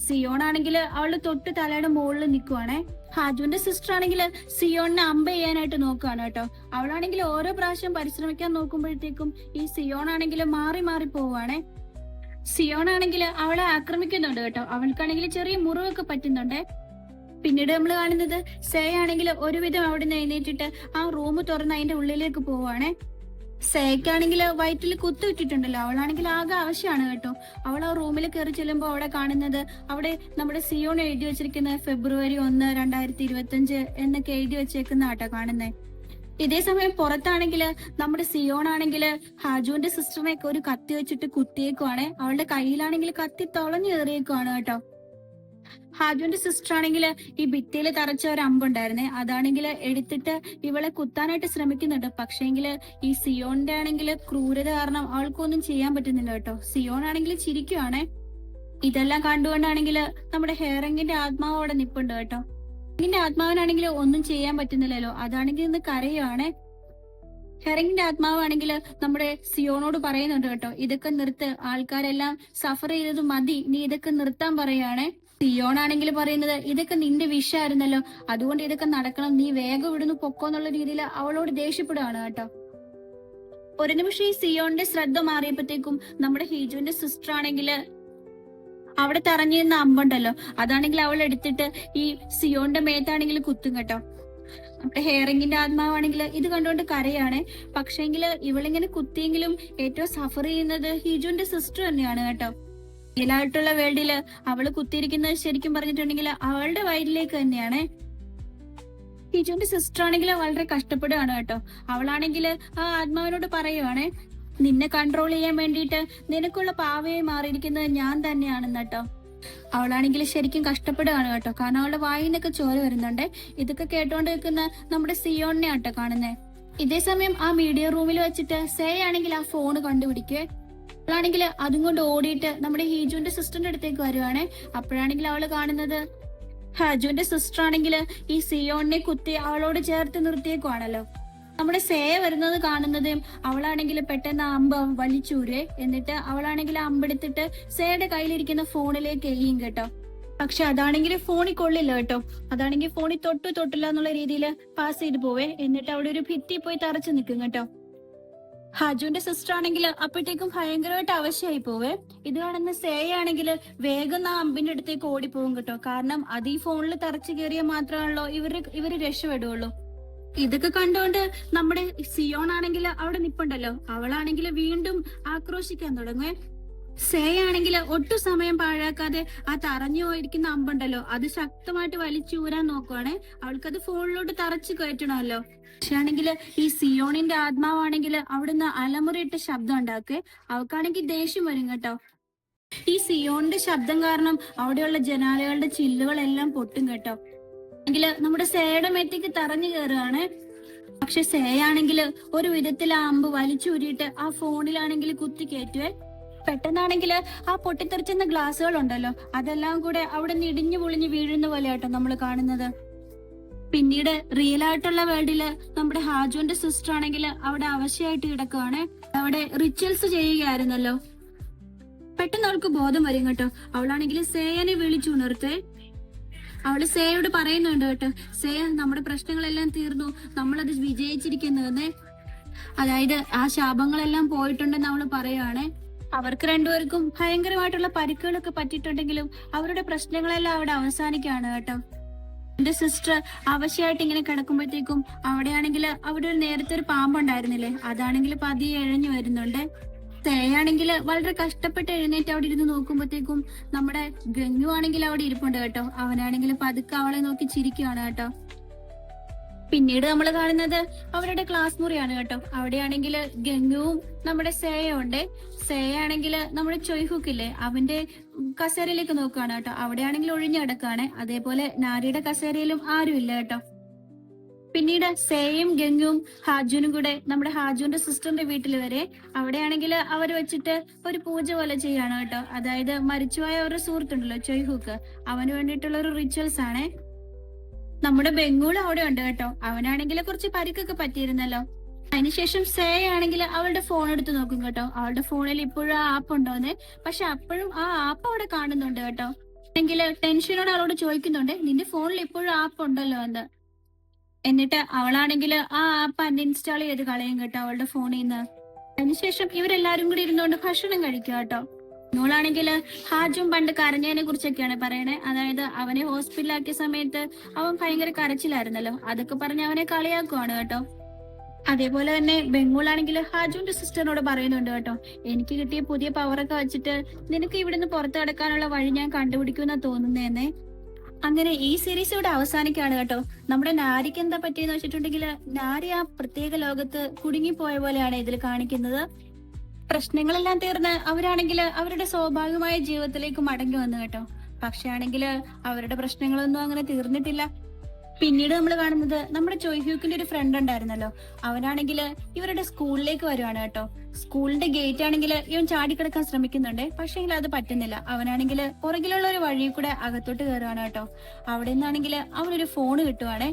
സിയോൺ ആണെങ്കിൽ അവളുടെ തൊട്ട് തലയുടെ മുകളിൽ നിൽക്കുവാണേ. ഹാജുവിന്റെ സിസ്റ്റർ ആണെങ്കിൽ സിയോണിനെ അമ്പ ചെയ്യാനായിട്ട് നോക്കുകയാണ് കേട്ടോ. അവളാണെങ്കിൽ ഓരോ പ്രാവശ്യം പരിശ്രമിക്കാൻ നോക്കുമ്പോഴത്തേക്കും ഈ സിയോൺ ആണെങ്കിൽ മാറി മാറി പോവാണേ. സിയോൺ ആണെങ്കിൽ അവളെ ആക്രമിക്കുന്നുണ്ട് കേട്ടോ. അവൾക്കാണെങ്കിൽ ചെറിയ മുറിവൊക്കെ പറ്റുന്നുണ്ട്. പിന്നീട് നമ്മൾ കാണുന്നത് സേ ആണെങ്കിൽ ഒരുവിധം അവിടെ നിന്ന് എഴുന്നേറ്റിട്ട് ആ റൂം തുറന്ന് അതിന്റെ ഉള്ളിലേക്ക് പോവാണേ. സേക്കാണെങ്കിൽ വയറ്റിൽ കുത്തിട്ടിട്ടുണ്ടല്ലോ. അവളാണെങ്കിൽ ആകെ ആവശ്യമാണ് കേട്ടോ. അവൾ ആ റൂമിൽ കയറി ചെല്ലുമ്പോൾ അവിടെ കാണുന്നത് അവിടെ നമ്മുടെ സിയോൺ എഴുതി വെച്ചിരിക്കുന്നത് ഫെബ്രുവരി 1, 2025 എന്നൊക്കെ എഴുതി വെച്ചേക്കുന്ന ആട്ടോ കാണുന്നേ. ഇതേ സമയം പുറത്താണെങ്കിൽ നമ്മുടെ സിയോൺ ആണെങ്കിൽ ഹാജുവിന്റെ സിസ്റ്ററിനെ ഒരു കത്തി വെച്ചിട്ട് കുത്തിയേക്കുവാണ്. അവളുടെ കയ്യിലാണെങ്കിൽ കത്തി തുളഞ്ഞു കയറിയേക്കുവാണ് കേട്ടോ. ഹാജുവിന്റെ സിസ്റ്റർ ആണെങ്കിൽ ഈ ഭിത്തിയിൽ തറച്ച ഒരു അമ്പുണ്ടായിരുന്നേ, അതാണെങ്കിൽ എടുത്തിട്ട് ഇവളെ കുത്താനായിട്ട് ശ്രമിക്കുന്നുണ്ട്. പക്ഷേങ്കിൽ ഈ സിയോണിന്റെ ആണെങ്കിൽ ക്രൂരത കാരണം അവൾക്കൊന്നും ചെയ്യാൻ പറ്റുന്നില്ല കേട്ടോ. സിയോൺ ആണെങ്കിൽ ചിരിക്കുവാണേ. ഇതെല്ലാം കണ്ടുകൊണ്ടാണെങ്കിൽ നമ്മുടെ ഹെയറിങ്ങിന്റെ ആത്മാവ് അവിടെ നിപ്പുണ്ട് കേട്ടോ. ഹെറിങ്ങിന്റെ ആത്മാവിനാണെങ്കിൽ ഒന്നും ചെയ്യാൻ പറ്റുന്നില്ലല്ലോ, അതാണെങ്കിൽ ഇന്ന് കരയുവാണേ. ഹെറിങ്ങിന്റെ ആത്മാവാണെങ്കിൽ നമ്മുടെ സിയോണോട് പറയുന്നുണ്ട് കേട്ടോ, ഇതൊക്കെ നിർത്ത്, ആൾക്കാരെല്ലാം സഫർ ചെയ്തത് മതി, നീ ഇതൊക്കെ നിർത്താൻ പറയുവാണേ. സിയോൺ ആണെങ്കിൽ പറയുന്നത് ഇതൊക്കെ നിന്റെ വിഷായിരുന്നല്ലോ, അതുകൊണ്ട് ഇതൊക്കെ നടക്കണം, നീ വേഗം ഇവിടുന്ന് പൊക്കോന്നുള്ള രീതിയിൽ അവളോട് ദേഷ്യപ്പെടുകയാണ് കേട്ടോ. ഒരു നിമിഷം ഈ സിയോന്റെ ശ്രദ്ധ മാറിയപ്പോഴത്തേക്കും നമ്മുടെ ഹീജുവിന്റെ സിസ്റ്റർ ആണെങ്കിൽ അവിടെ തറഞ്ഞിരുന്ന അമ്പുണ്ടല്ലോ, അതാണെങ്കിൽ അവൾ എടുത്തിട്ട് ഈ സിയോന്റെ മേത്താണെങ്കിൽ കുത്തും കേട്ടോ. നമ്മുടെ ഹെയറിങ്ങിന്റെ ആത്മാവാണെങ്കിൽ ഇത് കണ്ടുകൊണ്ട് കരയാണ്. പക്ഷേങ്കിൽ ഇവളിങ്ങനെ കുത്തിയെങ്കിലും ഏറ്റവും സഫർ ചെയ്യുന്നത് ഹീജുവിന്റെ സിസ്റ്റർ തന്നെയാണ് കേട്ടോ. റിയലായിട്ടുള്ള വേൾഡില് അവള് കുത്തിയിരിക്കുന്നത് ശരിക്കും പറഞ്ഞിട്ടുണ്ടെങ്കിൽ അവളുടെ വയറ്റിലേക്ക് തന്നെയാണ്. ഹീജുവിന്റെ സിസ്റ്റർ ആണെങ്കിൽ വളരെ കഷ്ടപ്പെടുകയാണ് കേട്ടോ. അവളാണെങ്കിൽ ആ ആത്മാവിനോട് പറയുവാണ്, നിന്നെ കൺട്രോൾ ചെയ്യാൻ വേണ്ടിയിട്ട് നിനക്കുള്ള പാവയായി മാറിയിരിക്കുന്നത് ഞാൻ തന്നെയാണെന്ന് കേട്ടോ. അവളാണെങ്കിൽ ശരിക്കും കഷ്ടപ്പെടുകയാണ് കേട്ടോ. കാരണം അവളുടെ വായിന്നൊക്കെ ചോര വരുന്നുണ്ട്. ഇതൊക്കെ കേട്ടോണ്ട് നിൽക്കുന്ന നമ്മുടെ സിയോണിനെ ആട്ടോ കാണുന്നേ. ഇതേ സമയം ആ മീഡിയ റൂമിൽ വെച്ചിട്ട് സേ ആണെങ്കിൽ ആ ഫോണ് കണ്ടുപിടിക്കേ. അവളാണെങ്കിൽ അതും കൊണ്ട് ഓടിയിട്ട് നമ്മുടെ ഹീജുവിന്റെ സിസ്റ്ററിന്റെ അടുത്തേക്ക് വരുവാണ്. അപ്പോഴാണെങ്കിൽ അവള് കാണുന്നത് ഹാജുവിന്റെ സിസ്റ്റർ ആണെങ്കിൽ ഈ സിയോണിനെ കുത്തി അവളോട് ചേർത്ത് നിർത്തിയേക്കുവാണല്ലോ. നമ്മുടെ സേ വരുന്നത് കാണുന്നതും അവളാണെങ്കിൽ പെട്ടെന്ന് അമ്പ് വലിച്ചൂരേ. എന്നിട്ട് അവളാണെങ്കിൽ അമ്പെടുത്തിട്ട് സേയുടെ കയ്യിലിരിക്കുന്ന ഫോണിലേക്ക് എറിയും കേട്ടോ. പക്ഷെ അതാണെങ്കിൽ ഫോണിൽ കൊള്ളില്ല കേട്ടോ. അതാണെങ്കിൽ ഫോണിൽ തൊട്ടില്ല എന്നുള്ള രീതിയിൽ പാസ് ചെയ്ത് പോവേ. എന്നിട്ട് അവിടെ ഒരു ഭിത്തി പോയി തറച്ചു നിൽക്കും കേട്ടോ. ഹാജുവിന്റെ സിസ്റ്റർ ആണെങ്കിൽ അപ്പോഴത്തേക്കും ഭയങ്കരമായിട്ട് അവശയായി പോവേ. ഇത് കാണുന്ന സേ ആണെങ്കിൽ വേഗം ആ അമ്പിന്റെ അടുത്തേക്ക് ഓടിപ്പോവും കേട്ടോ. കാരണം അത് ഈ ഫോണിൽ തറച്ചു കയറിയാൽ മാത്രമാണല്ലോ ഇവര് രക്ഷപ്പെടുള്ളൂ. ഇതൊക്കെ കണ്ടുകൊണ്ട് നമ്മുടെ സിയോൺ ആണെങ്കിൽ അവിടെ നിപ്പുണ്ടല്ലോ. അവളാണെങ്കിൽ വീണ്ടും ആക്രോശിക്കാൻ തുടങ്ങുവേ. സേ ആണെങ്കിൽ ഒട്ടും സമയം പാഴാക്കാതെ ആ തറഞ്ഞു പോയിരിക്കുന്ന അമ്പുണ്ടല്ലോ അത് ശക്തമായിട്ട് വലിച്ചൂരാൻ നോക്കുവാണ്. അവൾക്കത് ഫോണിലോട്ട് തറച്ചു കയറ്റണമല്ലോ. പക്ഷെ ആണെങ്കിൽ ഈ സിയോണിന്റെ ആത്മാവാണെങ്കിൽ അവിടുന്ന് അലമുറയിട്ട് ശബ്ദം ഉണ്ടാക്കേ. അവൾക്കാണെങ്കിൽ ദേഷ്യം വരും കേട്ടോ. ഈ സിയോണിന്റെ ശബ്ദം കാരണം അവിടെയുള്ള ജനാലകളുടെ ചില്ലുകളെല്ലാം പൊട്ടും കേട്ടോ. എങ്കില് നമ്മുടെ സേയുടെ മേത്തേക്ക് തറഞ്ഞു കയറുകയാണ്. പക്ഷെ സേ ആണെങ്കിൽ ഒരു വിധത്തിൽ ആ അമ്പ് വലിച്ചൂരിയിട്ട് ആ ഫോണിലാണെങ്കിൽ കുത്തി കയറ്റുവേ. പെട്ടെന്നാണെങ്കിൽ ആ പൊട്ടിത്തെറിച്ചുന്ന ഗ്ലാസ്സുകൾ ഉണ്ടല്ലോ അതെല്ലാം കൂടെ അവിടെ നിന്ന് ഇടിഞ്ഞു പൊളിഞ്ഞു വീഴുന്ന പോലെയാട്ടോ നമ്മൾ കാണുന്നത്. പിന്നീട് റിയൽ ആയിട്ടുള്ള വേൾഡില് നമ്മുടെ ഹാജുവിന്റെ സിസ്റ്റർ ആണെങ്കിൽ അവിടെ അവശയായിട്ട് കിടക്കുവാണ്. അവിടെ റിച്വൽസ് ചെയ്യുകയായിരുന്നല്ലോ. പെട്ടെന്ന് അവൾക്ക് ബോധം വരും കേട്ടോ. അവളാണെങ്കിൽ സേയനെ വിളിച്ചുണർത്തേ. അവള് സേയോട് പറയുന്നുണ്ട് കേട്ടോ, സേ നമ്മുടെ പ്രശ്നങ്ങളെല്ലാം തീർന്നു, നമ്മളത് വിജയിച്ചിരിക്കുന്നതെന്നേ. അതായത് ആ ശാപങ്ങളെല്ലാം പോയിട്ടുണ്ടെന്ന് അവള് പറയുവാണ്. അവർക്ക് രണ്ടുപേർക്കും ഭയങ്കരമായിട്ടുള്ള പരിക്കുകളൊക്കെ പറ്റിയിട്ടുണ്ടെങ്കിലും അവരുടെ പ്രശ്നങ്ങളെല്ലാം അവിടെ അവസാനിക്കുകയാണ് കേട്ടോ. എന്റെ സിസ്റ്റർ അവശയായിട്ട് ഇങ്ങനെ കിടക്കുമ്പോഴത്തേക്കും അവിടെയാണെങ്കിൽ അവിടെ ഒരു നേരത്തെ ഒരു പാമ്പുണ്ടായിരുന്നില്ലേ, അതാണെങ്കിൽ പതിയെ എഴഞ്ഞു വരുന്നുണ്ട്. സേയാണെങ്കിൽ വളരെ കഷ്ടപ്പെട്ട് എഴുന്നേറ്റ് അവിടെ ഇരുന്ന് നോക്കുമ്പോഴത്തേക്കും നമ്മുടെ ഗംഗു ആണെങ്കിൽ അവിടെ ഇരിപ്പുണ്ട് കേട്ടോ. അവനാണെങ്കിൽ പതുക്കെ അവളെ നോക്കി ചിരിക്കുകയാണ് കേട്ടോ. പിന്നീട് നമ്മൾ കാണുന്നത് അവരുടെ ക്ലാസ് മുറിയാണ് കേട്ടോ. അവിടെയാണെങ്കിൽ ഗംഗുവും നമ്മുടെ സേയും ഉണ്ട്. സേയാണെങ്കിൽ നമ്മുടെ ചൊയ്ഹുക്കില്ലേ അവന്റെ കസേരയിലേക്ക് നോക്കുകയാണ് കേട്ടോ. അവിടെയാണെങ്കിൽ ഒഴിഞ്ഞു കിടക്കുകയാണ്. അതേപോലെ നാരിയുടെ കസേരയിലും ആരും ഇല്ല കേട്ടോ. പിന്നീട് സേയും ഗംഗുവും ഹാജുനും കൂടെ നമ്മുടെ ഹാജുവിന്റെ സിസ്റ്ററിന്റെ വീട്ടിൽ വരെ. അവിടെയാണെങ്കിൽ അവർ വെച്ചിട്ട് ഒരു പൂജ പോലെ ചെയ്യാണ് കേട്ടോ. അതായത് മരിച്ചുപോയ ഒരു സുഹൃത്തുണ്ടല്ലോ ചൊയ്ഹുക്ക്, അവന് വേണ്ടിയിട്ടുള്ള ഒരു റിച്വൽസ് ആണ്. നമ്മുടെ ബംഗൂൾ അവിടെ ഉണ്ട് കേട്ടോ. അവനാണെങ്കിൽ കുറച്ച് പരിക്കൊക്കെ പറ്റിയിരുന്നല്ലോ. അതിനുശേഷം സേ ആണെങ്കിൽ അവളുടെ ഫോൺ എടുത്ത് നോക്കും കേട്ടോ. അവളുടെ ഫോണിൽ ഇപ്പോഴും ആ ആപ്പ് ഉണ്ടോന്ന്. പക്ഷെ അപ്പോഴും ആ ആപ്പ് അവിടെ കാണുന്നുണ്ട് കേട്ടോ. എങ്കിൽ ടെൻഷനോട് അവളോട് ചോദിക്കുന്നുണ്ട്, നിന്റെ ഫോണിൽ ഇപ്പോഴും ആപ്പ് ഉണ്ടല്ലോ എന്ന്. എന്നിട്ട് അവളാണെങ്കിൽ ആ ആപ്പ് അൺഇൻസ്റ്റാൾ ചെയ്ത് കളയും കേട്ടോ അവളുടെ ഫോണിൽ നിന്ന്. അതിനുശേഷം ഇവരെല്ലാരും കൂടി ഇരുന്നുകൊണ്ട് ഭക്ഷണം കഴിക്കുക കേട്ടോ. മോളാണെങ്കിൽ ഹാജും പണ്ട് കരഞ്ഞതിനെ കുറിച്ചൊക്കെയാണ് പറയണേ. അതായത് അവനെ ഹോസ്പിറ്റലാക്കിയ സമയത്ത് അവൻ ഭയങ്കര കരച്ചിലായിരുന്നല്ലോ, അതൊക്കെ പറഞ്ഞ് അവനെ കളിയാക്കുവാണ് കേട്ടോ. അതേപോലെ തന്നെ ബംഗൂളാണെങ്കിൽ ഹാജുവിന്റെ സിസ്റ്ററിനോട് പറയുന്നുണ്ട് കേട്ടോ, എനിക്ക് കിട്ടിയ പുതിയ പവറൊക്കെ വെച്ചിട്ട് നിനക്ക് ഇവിടുന്ന് പുറത്തു കടക്കാനുള്ള വഴി ഞാൻ കണ്ടുപിടിക്കുമെന്നാ തോന്നുന്നേന്നെ. അങ്ങനെ ഈ സീരീസ് ഇവിടെ അവസാനിക്കാണ് കേട്ടോ. നമ്മുടെ നാരിക്ക് എന്താ പറ്റിയെന്ന് വെച്ചിട്ടുണ്ടെങ്കിൽ നാരി ആ പ്രത്യേക ലോകത്ത് കുടുങ്ങിപ്പോയ പോലെയാണ് ഇതിൽ കാണിക്കുന്നത്. പ്രശ്നങ്ങളെല്ലാം തീർന്ന് അവരാണെങ്കിൽ അവരുടെ സ്വാഭാവികമായ ജീവിതത്തിലേക്ക് മടങ്ങി വന്നു കേട്ടോ. പക്ഷെ ആണെങ്കിൽ അവരുടെ പ്രശ്നങ്ങളൊന്നും അങ്ങനെ തീർന്നിട്ടില്ല. പിന്നീട് നമ്മൾ കാണുന്നത് നമ്മുടെ ചോയ്ഹ്യൂക്കിന്റെ ഒരു ഫ്രണ്ട് ഉണ്ടായിരുന്നല്ലോ, അവനാണെങ്കിൽ ഇവരുടെ സ്കൂളിലേക്ക് വരുവാണ് കേട്ടോ. സ്കൂളിന്റെ ഗേറ്റ് ആണെങ്കിൽ ഇവൻ ചാടിക്കിടക്കാൻ ശ്രമിക്കുന്നുണ്ട്. പക്ഷേ അത് പറ്റുന്നില്ല. അവനാണെങ്കിൽ പുറകിലുള്ള ഒരു വഴി കൂടെ അകത്തോട്ട് കയറുവാണ് കേട്ടോ. അവിടെ നിന്നാണെങ്കിൽ അവനൊരു ഫോൺ കിട്ടുവാണേ.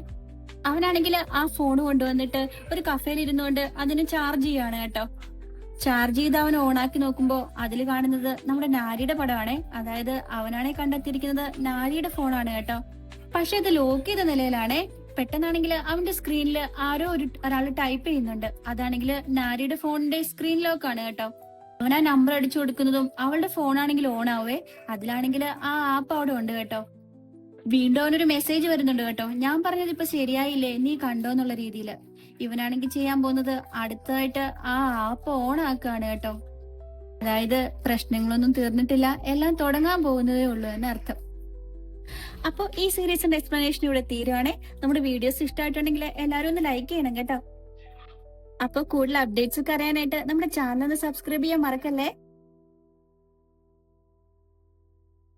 അവനാണെങ്കിൽ ആ ഫോൺ കൊണ്ടുവന്നിട്ട് ഒരു കഫേയിൽ ഇരുന്നുകൊണ്ട് അതിന് ചാർജ് ചെയ്യുവാണ് കേട്ടോ. ചാർജ് ചെയ്ത് അവൻ ഓണാക്കി നോക്കുമ്പോ അതിൽ കാണുന്നത് നമ്മുടെ നാരിയുടെ പടമാണ്. അതായത് അവനാണെ കണ്ടെത്തിയിരിക്കുന്നത് നാരിയുടെ ഫോണാണ് കേട്ടോ. പക്ഷെ അത് ലോക്ക് ചെയ്ത നിലയിലാണേ. പെട്ടെന്നാണെങ്കിൽ അവന്റെ സ്ക്രീനിൽ ആരോ ഒരാൾ ടൈപ്പ് ചെയ്യുന്നുണ്ട്. അതാണെങ്കിൽ നാരിയുടെ ഫോണിന്റെ സ്ക്രീൻ ലോക്ക് ആണ് കേട്ടോ. അവൻ ആ നമ്പർ അടിച്ചു കൊടുക്കുന്നതും അവളുടെ ഫോണാണെങ്കിൽ ഓൺ ആവേ, അതിലാണെങ്കിൽ ആ ആപ്പ് അവിടെ ഉണ്ട് കേട്ടോ. വീണ്ടും അവനൊരു മെസ്സേജ് വരുന്നുണ്ട് കേട്ടോ, ഞാൻ പറഞ്ഞത് ഇപ്പൊ ശരിയായില്ലേ, നീ കണ്ടോ എന്നുള്ള രീതിയിൽ. ഇവനാണെങ്കിൽ ചെയ്യാൻ പോകുന്നത് അടുത്തതായിട്ട് ആ ആപ്പ് ഓൺ ആക്കുകയാണ് കേട്ടോ. അതായത് പ്രശ്നങ്ങളൊന്നും തീർന്നിട്ടില്ല, എല്ലാം തുടങ്ങാൻ പോകുന്നതേ ഉള്ളൂ എന്നർത്ഥം. അപ്പോൾ ഈ സീരീസിന്റെ എക്സ്പ്ലനേഷൻ ഇവിടെ തീരുവാണേ. നമ്മുടെ വീഡിയോസ് ഇഷ്ടമായിട്ടുണ്ടെങ്കിൽ എല്ലാവരും ഒന്ന് ലൈക്ക് ചെയ്യണം കേട്ടോ. അപ്പോൾ കൂടുതൽ അപ്ഡേറ്റ്സ് ഒക്കെ അറിയാനായിട്ട് നമ്മുടെ ചാനൽ ഒന്ന് സബ്സ്ക്രൈബ് ചെയ്യാൻ മറക്കല്ലേ.